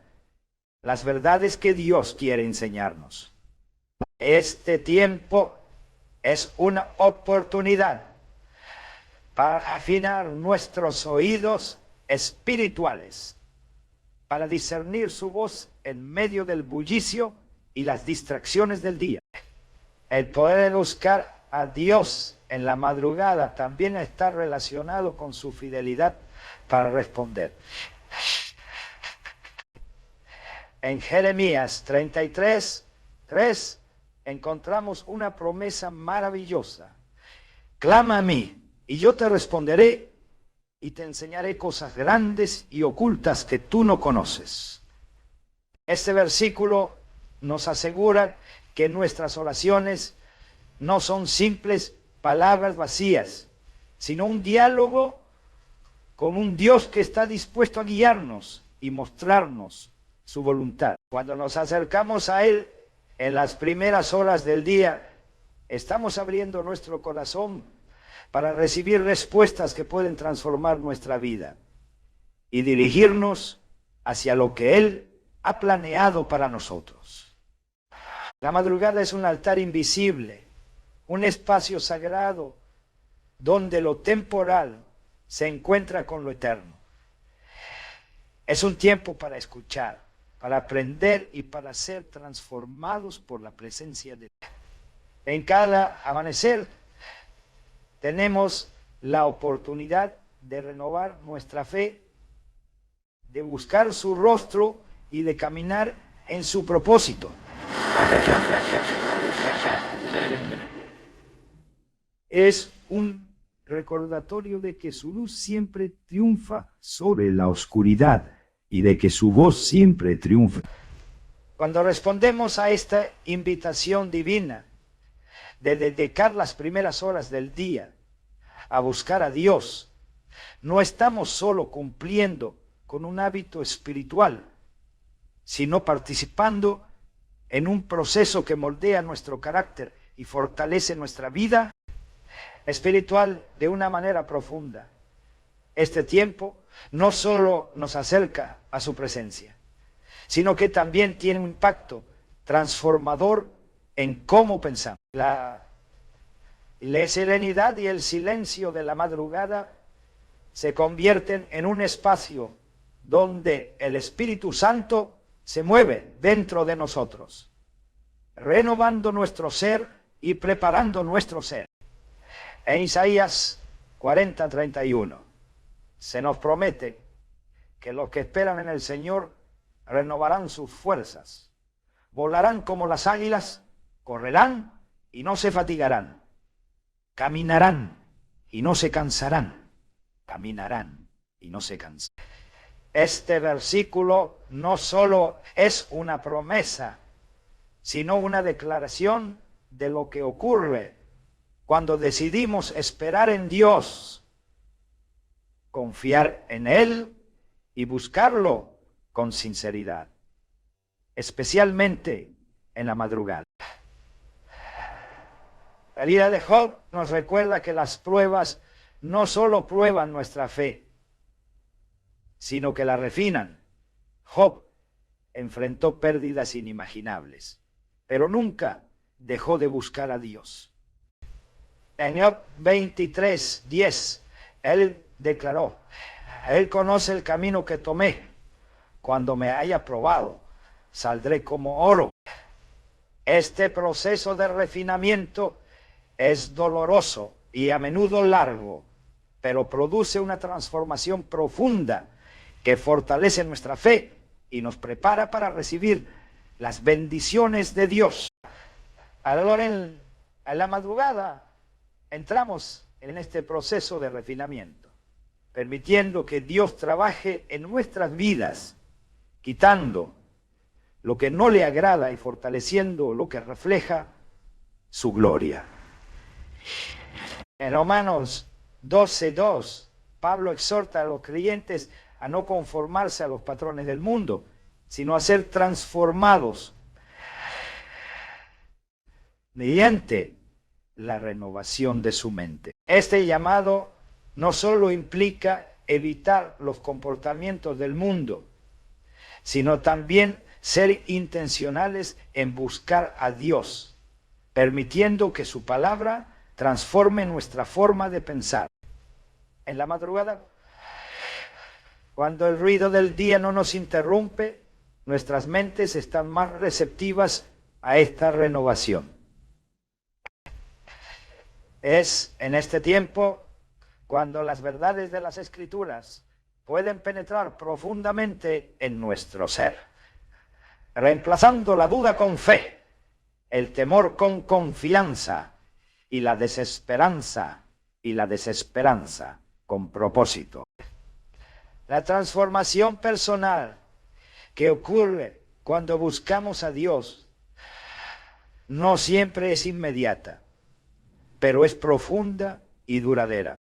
las verdades que Dios quiere enseñarnos. Este tiempo es una oportunidad para afinar nuestros oídos espirituales, para discernir su voz en medio del bullicio y las distracciones del día. El poder buscar a Dios en la madrugada también está relacionado con su fidelidad para responder. En Jeremías 33:3 encontramos una promesa maravillosa. Clama a mí y yo te responderé y te enseñaré cosas grandes y ocultas que tú no conoces. Este versículo nos asegura que nuestras oraciones no son simples palabras vacías, sino un diálogo con un Dios que está dispuesto a guiarnos y mostrarnos su voluntad. Cuando nos acercamos a Él en las primeras horas del día, estamos abriendo nuestro corazón para recibir respuestas que pueden transformar nuestra vida y dirigirnos hacia lo que Él ha planeado para nosotros. La madrugada es un altar invisible, un espacio sagrado donde lo temporal se encuentra con lo eterno. Es un tiempo para escuchar, para aprender y para ser transformados por la presencia de Dios. En cada amanecer tenemos la oportunidad de renovar nuestra fe, de buscar su rostro y de caminar en su propósito. Es un recordatorio de que su luz siempre triunfa sobre la oscuridad y de que su voz siempre triunfa. Cuando respondemos a esta invitación divina de dedicar las primeras horas del día a buscar a Dios, no estamos solo cumpliendo con un hábito espiritual, sino participando en un proceso que moldea nuestro carácter y fortalece nuestra vida espiritual de una manera profunda. Este tiempo no solo nos acerca a su presencia, sino que también tiene un impacto transformador en cómo pensamos. La serenidad y el silencio de la madrugada se convierten en un espacio donde el Espíritu Santo se mueve dentro de nosotros, renovando nuestro ser y preparando nuestro ser. En Isaías 40:31 se nos promete que los que esperan en el Señor renovarán sus fuerzas, volarán como las águilas, correrán y no se fatigarán, caminarán y no se cansarán, caminarán y no se cansarán. Este versículo no solo es una promesa, sino una declaración de lo que ocurre cuando decidimos esperar en Dios, confiar en Él y buscarlo con sinceridad, especialmente en la madrugada. La vida de Job nos recuerda que las pruebas no solo prueban nuestra fe, sino que la refinan. Job enfrentó pérdidas inimaginables, pero nunca dejó de buscar a Dios. En Job 23:10, él declaró: Él conoce el camino que tomé. Cuando me haya probado, saldré como oro. Este proceso de refinamiento es doloroso y a menudo largo, pero produce una transformación profunda que fortalece nuestra fe y nos prepara para recibir las bendiciones de Dios. Ahora en la madrugada entramos en este proceso de refinamiento, permitiendo que Dios trabaje en nuestras vidas, quitando lo que no le agrada y fortaleciendo lo que refleja su gloria. En Romanos 12:2, Pablo exhorta a los creyentes a no conformarse a los patrones del mundo, sino a ser transformados mediante la renovación de su mente. Este llamado no solo implica evitar los comportamientos del mundo, sino también ser intencionales en buscar a Dios, permitiendo que su palabra transforme nuestra forma de pensar. En la madrugada, cuando el ruido del día no nos interrumpe, nuestras mentes están más receptivas a esta renovación. Es en este tiempo cuando las verdades de las Escrituras pueden penetrar profundamente en nuestro ser, reemplazando la duda con fe, el temor con confianza y la desesperanza con propósito. La transformación personal que ocurre cuando buscamos a Dios no siempre es inmediata. pero es profunda y duradera.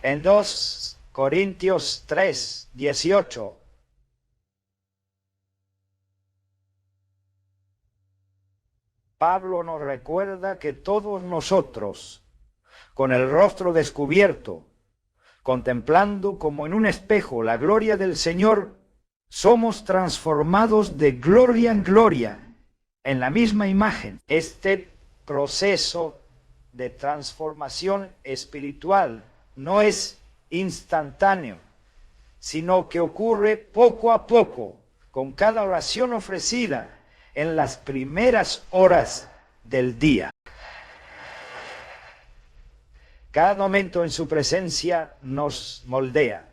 En 2 Corintios 3, 18, Pablo nos recuerda que todos nosotros, con el rostro descubierto, contemplando como en un espejo la gloria del Señor, somos transformados de gloria en gloria en la misma imagen. Este proceso de transformación espiritual no es instantáneo, sino que ocurre poco a poco, con cada oración ofrecida en las primeras horas del día. Cada momento en su presencia nos moldea,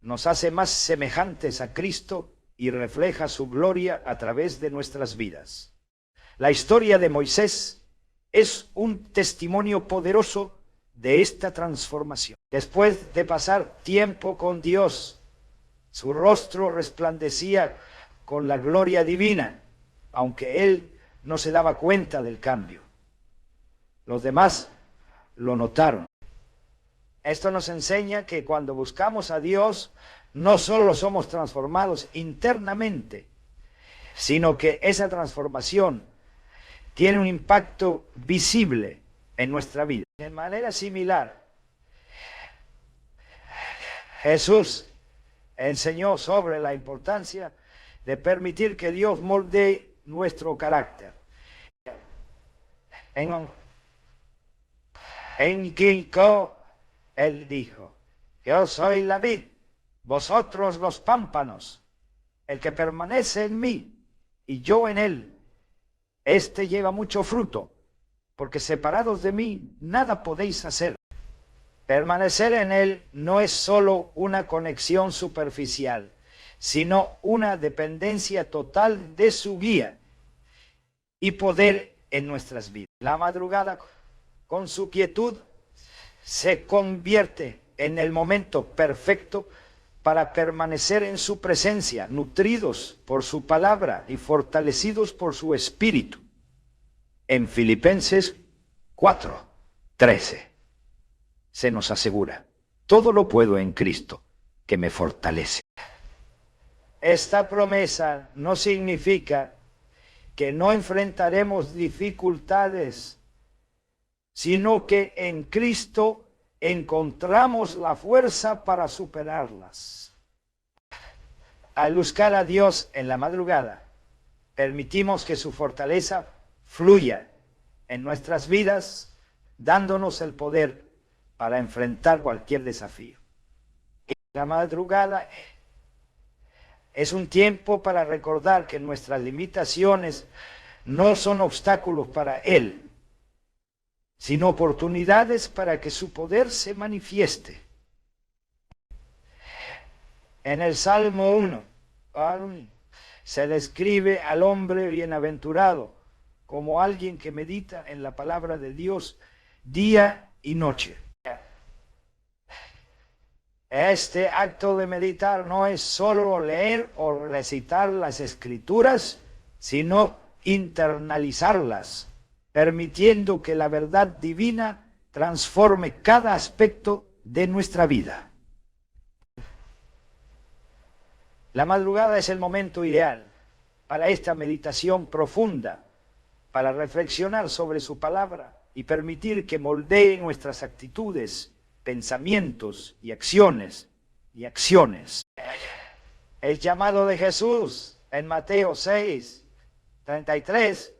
nos hace más semejantes a Cristo y refleja su gloria a través de nuestras vidas. La historia de Moisés es un testimonio poderoso de esta transformación. Después de pasar tiempo con Dios, su rostro resplandecía con la gloria divina, aunque él no se daba cuenta del cambio. Los demás lo notaron. Esto nos enseña que cuando buscamos a Dios, no solo somos transformados internamente, sino que esa transformación tiene un impacto visible en nuestra vida. De manera similar, Jesús enseñó sobre la importancia de permitir que Dios moldee nuestro carácter. En Quinco, él dijo: yo soy la vid, vosotros los pámpanos. El que permanece en mí y yo en él, este lleva mucho fruto, porque separados de mí nada podéis hacer. Permanecer en él no es solo una conexión superficial, sino una dependencia total de su guía y poder en nuestras vidas. La madrugada, con su quietud, se convierte en el momento perfecto para permanecer en su presencia, nutridos por su palabra y fortalecidos por su espíritu. En Filipenses 4:13 se nos asegura: todo lo puedo en Cristo que me fortalece. Esta promesa no significa que no enfrentaremos dificultades, sino que en Cristo encontramos la fuerza para superarlas. Al buscar a Dios en la madrugada, permitimos que su fortaleza fluya en nuestras vidas, dándonos el poder para enfrentar cualquier desafío. La madrugada es un tiempo para recordar que nuestras limitaciones no son obstáculos para Él, sino oportunidades para que su poder se manifieste. En el Salmo 1 se describe al hombre bienaventurado como alguien que medita en la palabra de Dios día y noche. Este acto de meditar no es solo leer o recitar las Escrituras, sino internalizarlas, permitiendo que la verdad divina transforme cada aspecto de nuestra vida. La madrugada es el momento ideal para esta meditación profunda, para reflexionar sobre su palabra y permitir que moldee nuestras actitudes, pensamientos y acciones. El llamado de Jesús en Mateo 6:33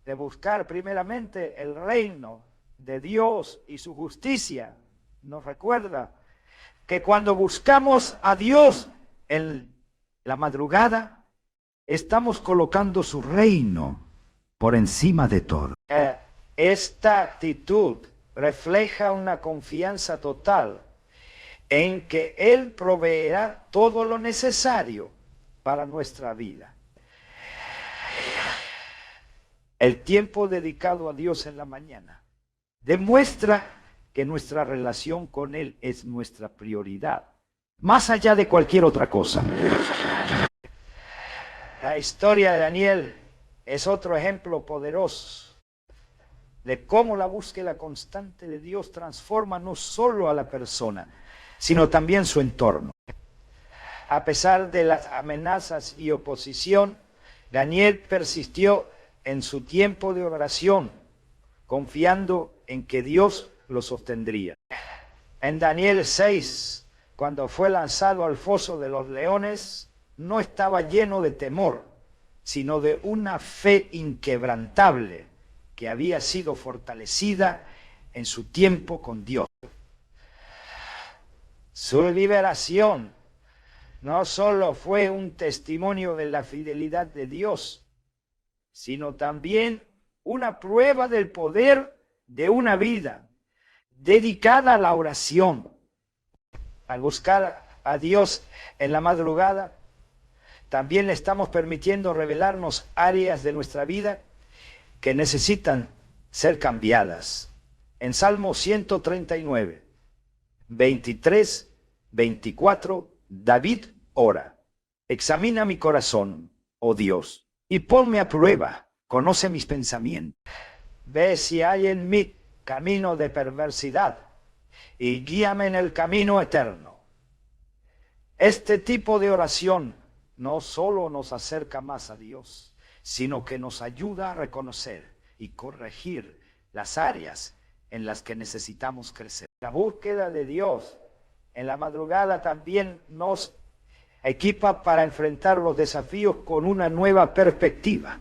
de buscar primeramente el reino de Dios y su justicia nos recuerda que cuando buscamos a Dios en la madrugada, estamos colocando su reino por encima de todo. Esta actitud refleja una confianza total en que Él proveerá todo lo necesario para nuestra vida. El tiempo dedicado a Dios en la mañana demuestra que nuestra relación con Él es nuestra prioridad, más allá de cualquier otra cosa. La historia de Daniel es otro ejemplo poderoso. de cómo la búsqueda constante de Dios transforma no solo a la persona, sino también su entorno. A pesar de las amenazas y oposición, Daniel persistió en su tiempo de oración, confiando en que Dios lo sostendría. En Daniel 6, cuando fue lanzado al foso de los leones, no estaba lleno de temor, sino de una fe inquebrantable que había sido fortalecida en su tiempo con Dios. Su liberación no solo fue un testimonio de la fidelidad de Dios, sino también una prueba del poder de una vida dedicada a la oración. Al buscar a Dios en la madrugada, también le estamos permitiendo revelarnos áreas de nuestra vida que necesitan ser cambiadas. En Salmo 139, 23, 24, David ora: examina mi corazón, oh Dios, y ponme a prueba, conoce mis pensamientos. Ve si hay en mí camino de perversidad y guíame en el camino eterno. Este tipo de oración no solo nos acerca más a Dios, sino que nos ayuda a reconocer y corregir las áreas en las que necesitamos crecer. La búsqueda de Dios en la madrugada también nos equipa para enfrentar los desafíos con una nueva perspectiva.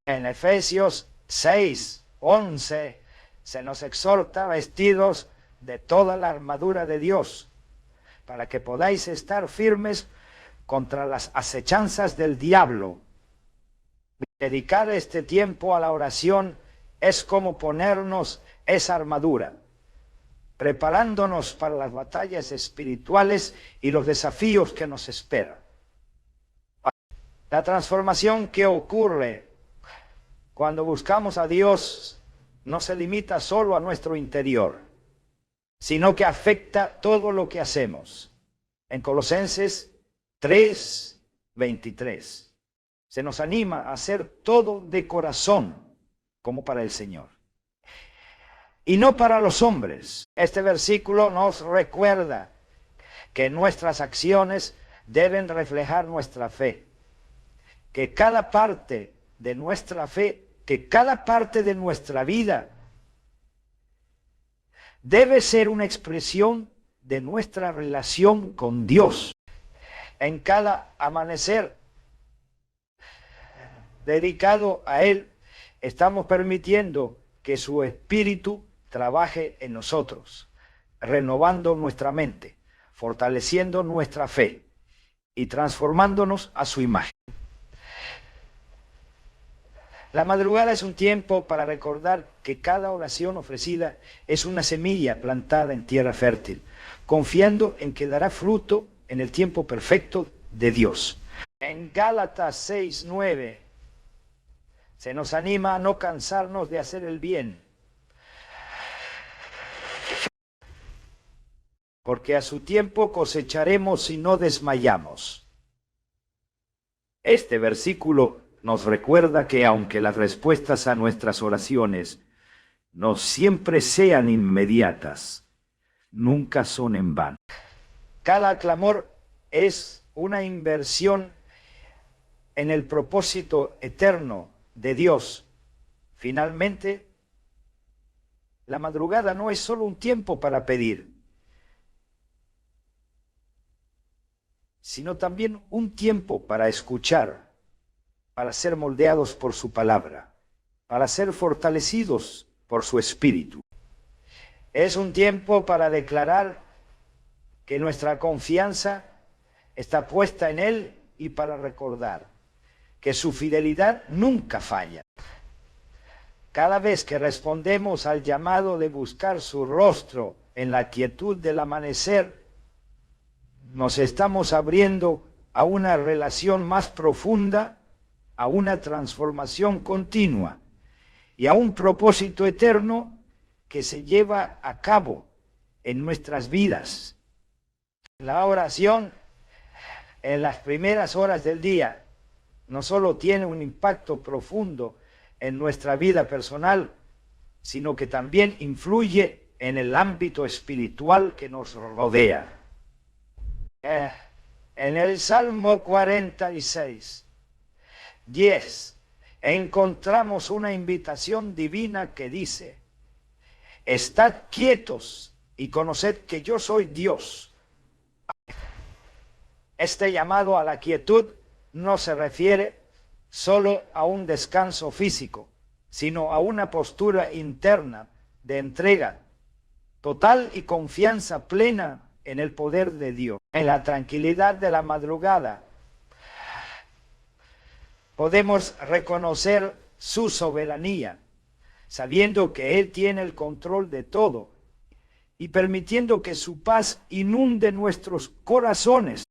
En Efesios 6, 11, se nos exhorta vestidos de toda la armadura de Dios, para que podáis estar firmes contra las acechanzas del diablo. Dedicar este tiempo a la oración es como ponernos esa armadura, preparándonos para las batallas espirituales y los desafíos que nos esperan. La transformación que ocurre cuando buscamos a Dios no se limita solo a nuestro interior, sino que afecta todo lo que hacemos. En Colosenses 3, 23, se nos anima a hacer todo de corazón, como para el Señor, y no para los hombres. Este versículo nos recuerda que nuestras acciones deben reflejar nuestra fe, que cada parte de nuestra fe, que cada parte de nuestra vida debe ser una expresión de nuestra relación con Dios. En cada amanecer dedicado a Él, estamos permitiendo que su Espíritu trabaje en nosotros, renovando nuestra mente, fortaleciendo nuestra fe y transformándonos a su imagen. La madrugada es un tiempo para recordar que cada oración ofrecida es una semilla plantada en tierra fértil, confiando en que dará fruto en el tiempo perfecto de Dios. En Gálatas 6, 9, se nos anima a no cansarnos de hacer el bien, porque a su tiempo cosecharemos si no desmayamos. Este versículo nos recuerda que aunque las respuestas a nuestras oraciones no siempre sean inmediatas, nunca son en vano. Cada clamor es una inversión en el propósito eterno de Dios. Finalmente, la madrugada no es solo un tiempo para pedir, sino también un tiempo para escuchar, para ser moldeados por su palabra, para ser fortalecidos por su espíritu. Es un tiempo para declarar que nuestra confianza está puesta en Él y para recordar que su fidelidad nunca falla. Cada vez que respondemos al llamado de buscar su rostro en la quietud del amanecer, nos estamos abriendo a una relación más profunda, a una transformación continua y a un propósito eterno que se lleva a cabo en nuestras vidas. La oración en las primeras horas del día no solo tiene un impacto profundo en nuestra vida personal, sino que también influye en el ámbito espiritual que nos rodea. En el Salmo 46, 10, encontramos una invitación divina que dice: estad quietos y conoced que yo soy Dios. Este llamado a la quietud no se refiere solo a un descanso físico, sino a una postura interna de entrega total y confianza plena en el poder de Dios. En la tranquilidad de la madrugada podemos reconocer su soberanía, sabiendo que Él tiene el control de todo y permitiendo que su paz inunde nuestros corazones.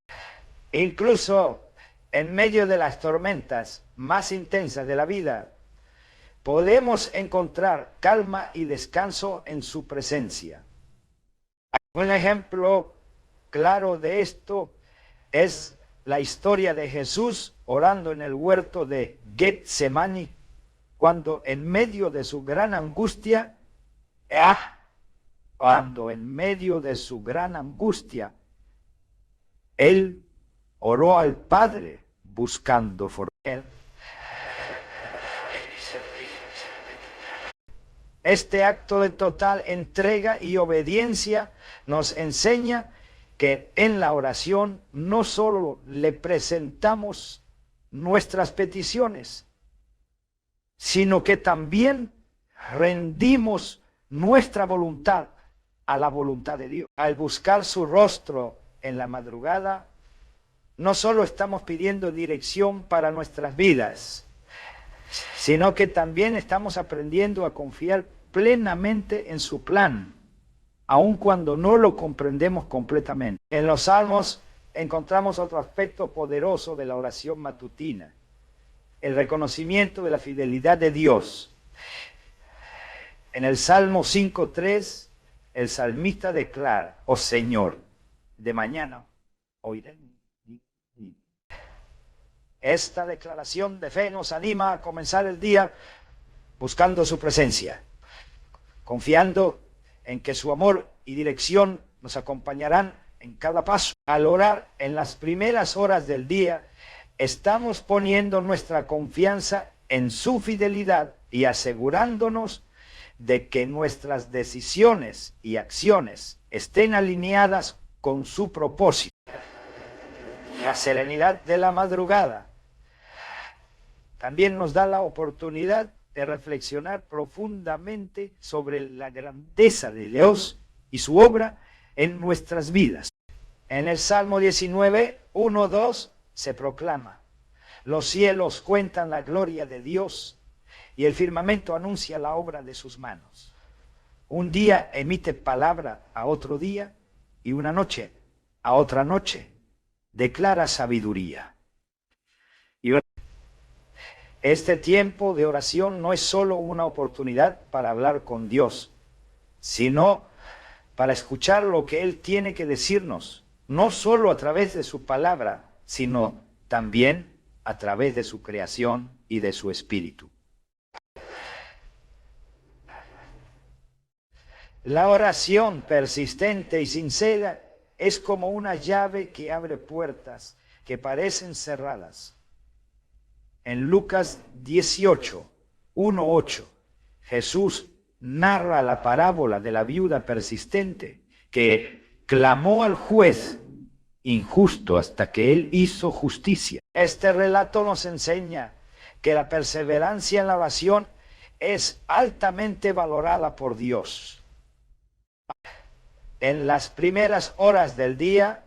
Incluso en medio de las tormentas más intensas de la vida, podemos encontrar calma y descanso en su presencia. Un ejemplo claro de esto es la historia de Jesús orando en el huerto de Getsemaní, cuando en medio de su gran angustia, Él oró al Padre buscando fortaleza. Este acto de total entrega y obediencia nos enseña que en la oración no solo le presentamos nuestras peticiones, sino que también rendimos nuestra voluntad a la voluntad de Dios. Al buscar su rostro en la madrugada, no solo estamos pidiendo dirección para nuestras vidas, sino que también estamos aprendiendo a confiar plenamente en su plan, aun cuando no lo comprendemos completamente. En los Salmos encontramos otro aspecto poderoso de la oración matutina: el reconocimiento de la fidelidad de Dios. En el Salmo 5:3, el salmista declara: oh Señor, de mañana oiré. Esta declaración de fe nos anima a comenzar el día buscando su presencia, confiando en que su amor y dirección nos acompañarán en cada paso. Al orar en las primeras horas del día, estamos poniendo nuestra confianza en su fidelidad y asegurándonos de que nuestras decisiones y acciones estén alineadas con su propósito. La serenidad de la madrugada también nos da la oportunidad de reflexionar profundamente sobre la grandeza de Dios y su obra en nuestras vidas. En el Salmo 19, 1, 2 se proclama: los cielos cuentan la gloria de Dios y el firmamento anuncia la obra de sus manos. Un día emite palabra a otro día y una noche a otra noche declara sabiduría. Y este tiempo de oración no es solo una oportunidad para hablar con Dios, sino para escuchar lo que Él tiene que decirnos, no solo a través de su palabra, sino también a través de su creación y de su espíritu. La oración persistente y sincera es como una llave que abre puertas que parecen cerradas. En Lucas 18, 1, 8, Jesús narra la parábola de la viuda persistente que clamó al juez injusto hasta que él hizo justicia. Este relato nos enseña que la perseverancia en la oración es altamente valorada por Dios. En las primeras horas del día,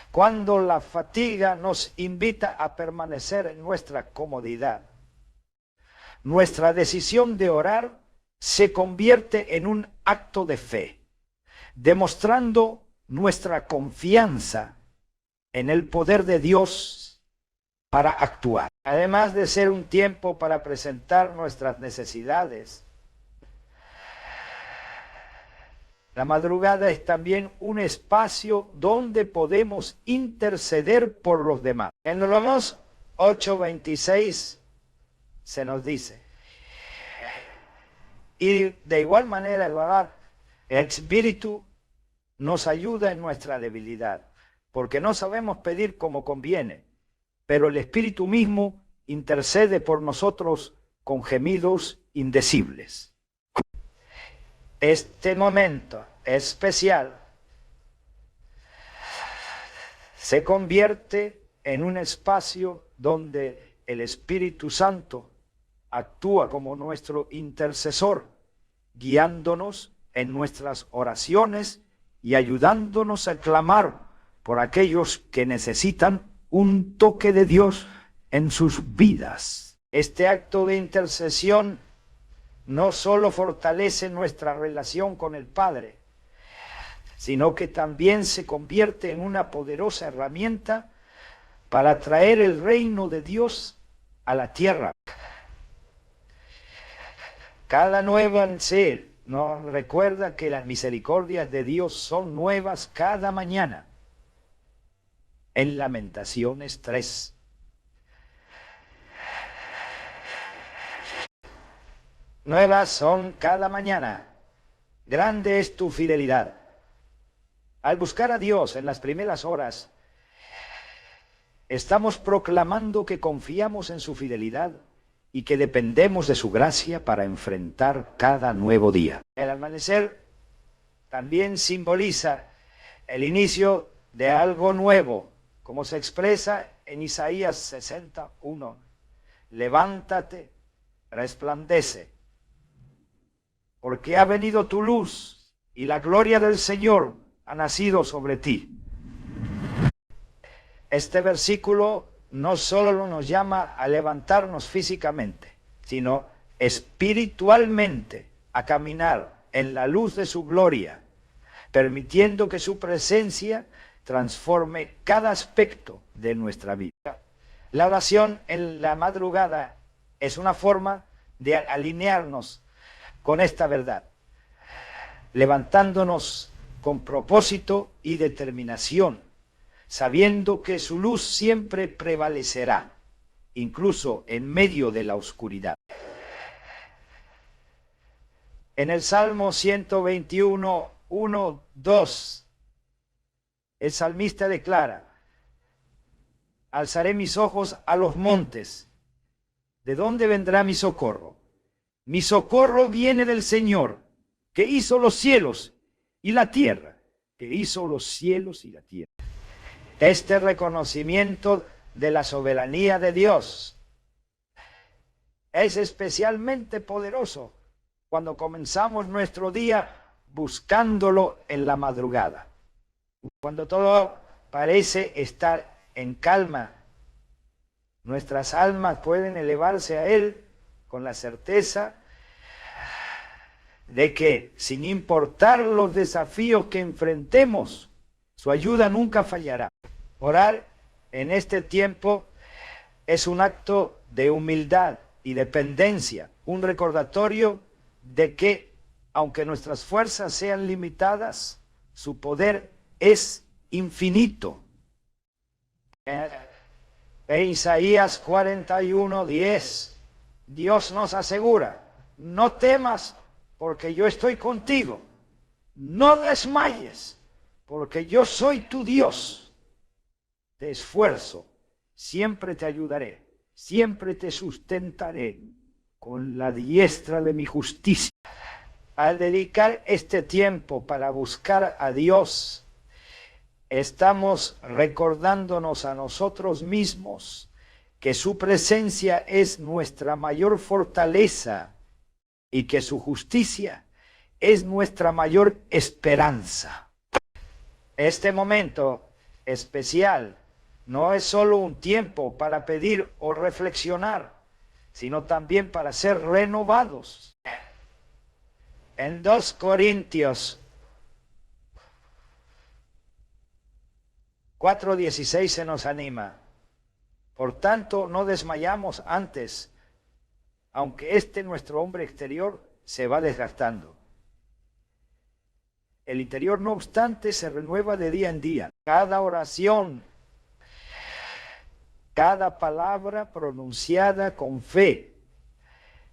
cuando la fatiga nos invita a permanecer en nuestra comodidad, nuestra decisión de orar se convierte en un acto de fe, demostrando nuestra confianza en el poder de Dios para actuar. Además de ser un tiempo para presentar nuestras necesidades, la madrugada es también un espacio donde podemos interceder por los demás. En Romanos 8:26 se nos dice. Y de igual manera el Espíritu nos ayuda en nuestra debilidad, porque no sabemos pedir como conviene, pero el Espíritu mismo intercede por nosotros con gemidos indecibles. Este momento especial se convierte en un espacio donde el Espíritu Santo actúa como nuestro intercesor, guiándonos en nuestras oraciones y ayudándonos a clamar por aquellos que necesitan un toque de Dios en sus vidas. Este acto de intercesión no solo fortalece nuestra relación con el Padre, sino que también se convierte en una poderosa herramienta para traer el reino de Dios a la tierra. Cada nuevo ser nos recuerda que las misericordias de Dios son nuevas cada mañana. En Lamentaciones 3. Nuevas son cada mañana. Grande es tu fidelidad. Al buscar a Dios en las primeras horas, estamos proclamando que confiamos en su fidelidad y que dependemos de su gracia para enfrentar cada nuevo día. El amanecer también simboliza el inicio de algo nuevo, como se expresa en Isaías 61. Levántate, resplandece, porque ha venido tu luz y la gloria del Señor ha nacido sobre ti. Este versículo no solo nos llama a levantarnos físicamente, sino espiritualmente a caminar en la luz de su gloria, permitiendo que su presencia transforme cada aspecto de nuestra vida. La oración en la madrugada es una forma de alinearnos con esta verdad, levantándonos con propósito y determinación, sabiendo que su luz siempre prevalecerá, incluso en medio de la oscuridad. En el Salmo 121, 1, 2, el salmista declara: alzaré mis ojos a los montes. ¿De dónde vendrá mi socorro? Mi socorro viene del Señor, que hizo los cielos y la tierra, que hizo los cielos y la tierra. Este reconocimiento de la soberanía de Dios es especialmente poderoso cuando comenzamos nuestro día buscándolo en la madrugada. Cuando todo parece estar en calma, nuestras almas pueden elevarse a Él con la certeza de que, sin importar los desafíos que enfrentemos, su ayuda nunca fallará. Orar en este tiempo es un acto de humildad y dependencia, un recordatorio de que, aunque nuestras fuerzas sean limitadas, su poder es infinito. En Isaías 41:10, Dios nos asegura: no temas, porque yo estoy contigo. No desmayes, porque yo soy tu Dios. Te esfuerzo, siempre te ayudaré, siempre te sustentaré con la diestra de mi justicia. Al dedicar este tiempo para buscar a Dios, estamos recordándonos a nosotros mismos que su presencia es nuestra mayor fortaleza y que su justicia es nuestra mayor esperanza. Este momento especial no es solo un tiempo para pedir o reflexionar, sino también para ser renovados. En 2 Corintios 4:16 se nos anima: por tanto, no desmayamos antes, aunque nuestro hombre exterior se va desgastando. El interior, no obstante, se renueva de día en día. Cada oración, cada palabra pronunciada con fe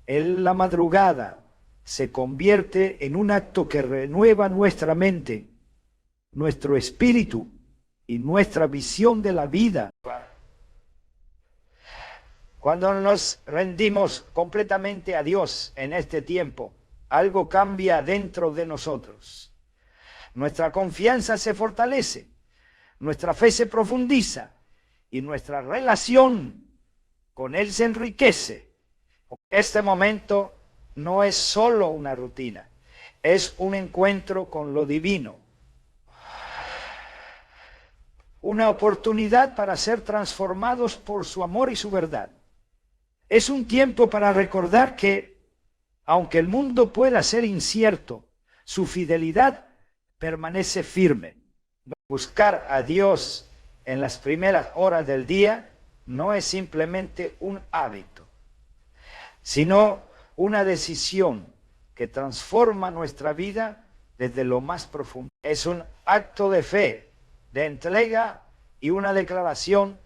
En la madrugada se convierte en un acto que renueva nuestra mente, nuestro espíritu y nuestra visión de la vida. Cuando nos rendimos completamente a Dios en este tiempo, algo cambia dentro de nosotros. Nuestra confianza se fortalece, nuestra fe se profundiza y nuestra relación con Él se enriquece. Este momento no es solo una rutina, es un encuentro con lo divino. Una oportunidad para ser transformados por su amor y su verdad. Es un tiempo para recordar que, aunque el mundo pueda ser incierto, su fidelidad permanece firme. Buscar a Dios en las primeras horas del día no es simplemente un hábito, sino una decisión que transforma nuestra vida desde lo más profundo. Es un acto de fe, de entrega y una declaración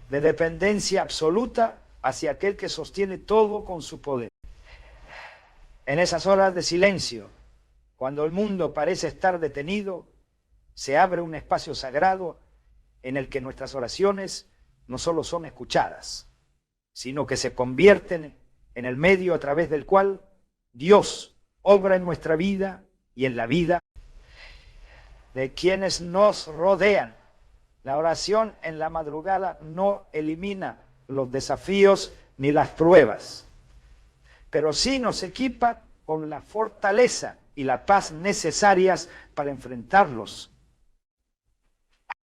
de dependencia absoluta hacia aquel que sostiene todo con su poder. En esas horas de silencio, cuando el mundo parece estar detenido, se abre un espacio sagrado en el que nuestras oraciones no solo son escuchadas, sino que se convierten en el medio a través del cual Dios obra en nuestra vida y en la vida de quienes nos rodean. La oración en la madrugada no elimina los desafíos ni las pruebas, pero sí nos equipa con la fortaleza y la paz necesarias para enfrentarlos.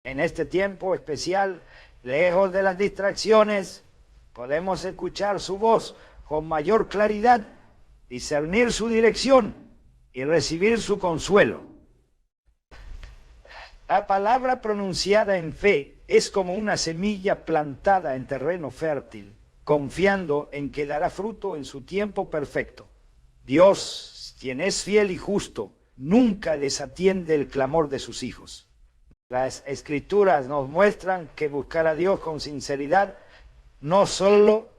En este tiempo especial, lejos de las distracciones, podemos escuchar su voz con mayor claridad, discernir su dirección y recibir su consuelo. La palabra pronunciada en fe es como una semilla plantada en terreno fértil, confiando en que dará fruto en su tiempo perfecto. Dios, quien es fiel y justo, nunca desatiende el clamor de sus hijos. Las Escrituras nos muestran que buscar a Dios con sinceridad no solo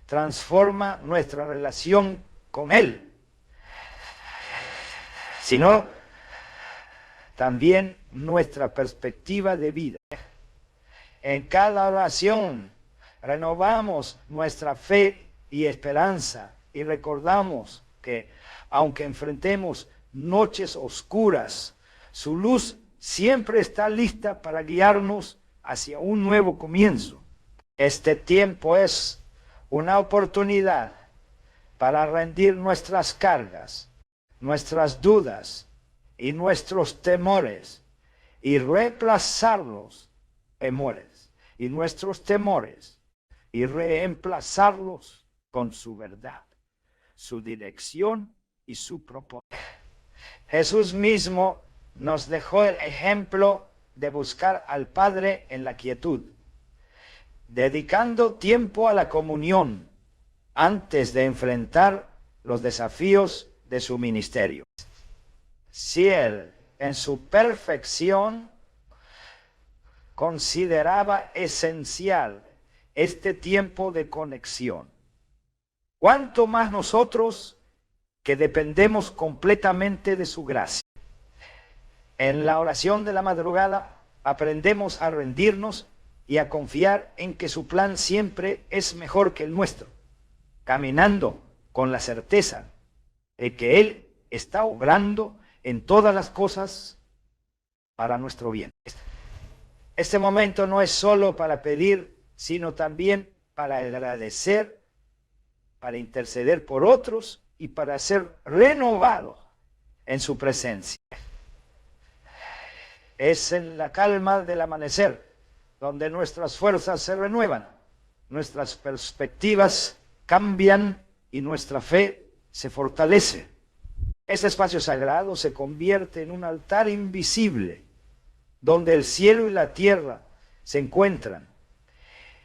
transforma nuestra relación con Él, sino también nuestra perspectiva de vida. En cada oración renovamos nuestra fe y esperanza y recordamos que, aunque enfrentemos noches oscuras, su luz siempre está lista para guiarnos hacia un nuevo comienzo. Este tiempo es una oportunidad para rendir nuestras cargas, nuestras dudas y nuestros temores y reemplazarlos y reemplazarlos con su verdad, su dirección y su propósito. Jesús mismo nos dejó el ejemplo de buscar al Padre en la quietud, dedicando tiempo a la comunión antes de enfrentar los desafíos de su ministerio. Si Él, en su perfección, consideraba esencial este tiempo de conexión, ¿cuánto más nosotros que dependemos completamente de su gracia? En la oración de la madrugada aprendemos a rendirnos y a confiar en que su plan siempre es mejor que el nuestro, caminando con la certeza de que Él está obrando en todas las cosas para nuestro bien. Este momento no es solo para pedir, sino también para agradecer, para interceder por otros y para ser renovado en su presencia. Es en la calma del amanecer donde nuestras fuerzas se renuevan, nuestras perspectivas cambian y nuestra fe se fortalece. Este espacio sagrado se convierte en un altar invisible donde el cielo y la tierra se encuentran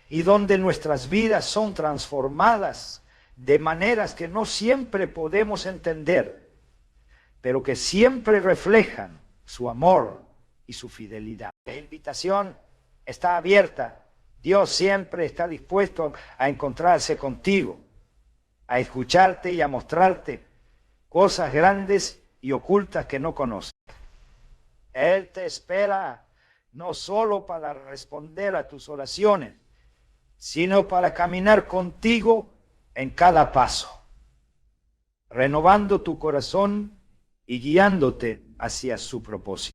y donde nuestras vidas son transformadas de maneras que no siempre podemos entender, pero que siempre reflejan su amor y su fidelidad. La invitación está abierta. Dios siempre está dispuesto a encontrarse contigo. a escucharte y a mostrarte cosas grandes y ocultas que no conoces. Él te espera no solo para responder a tus oraciones, sino para caminar contigo en cada paso, renovando tu corazón y guiándote hacia su propósito.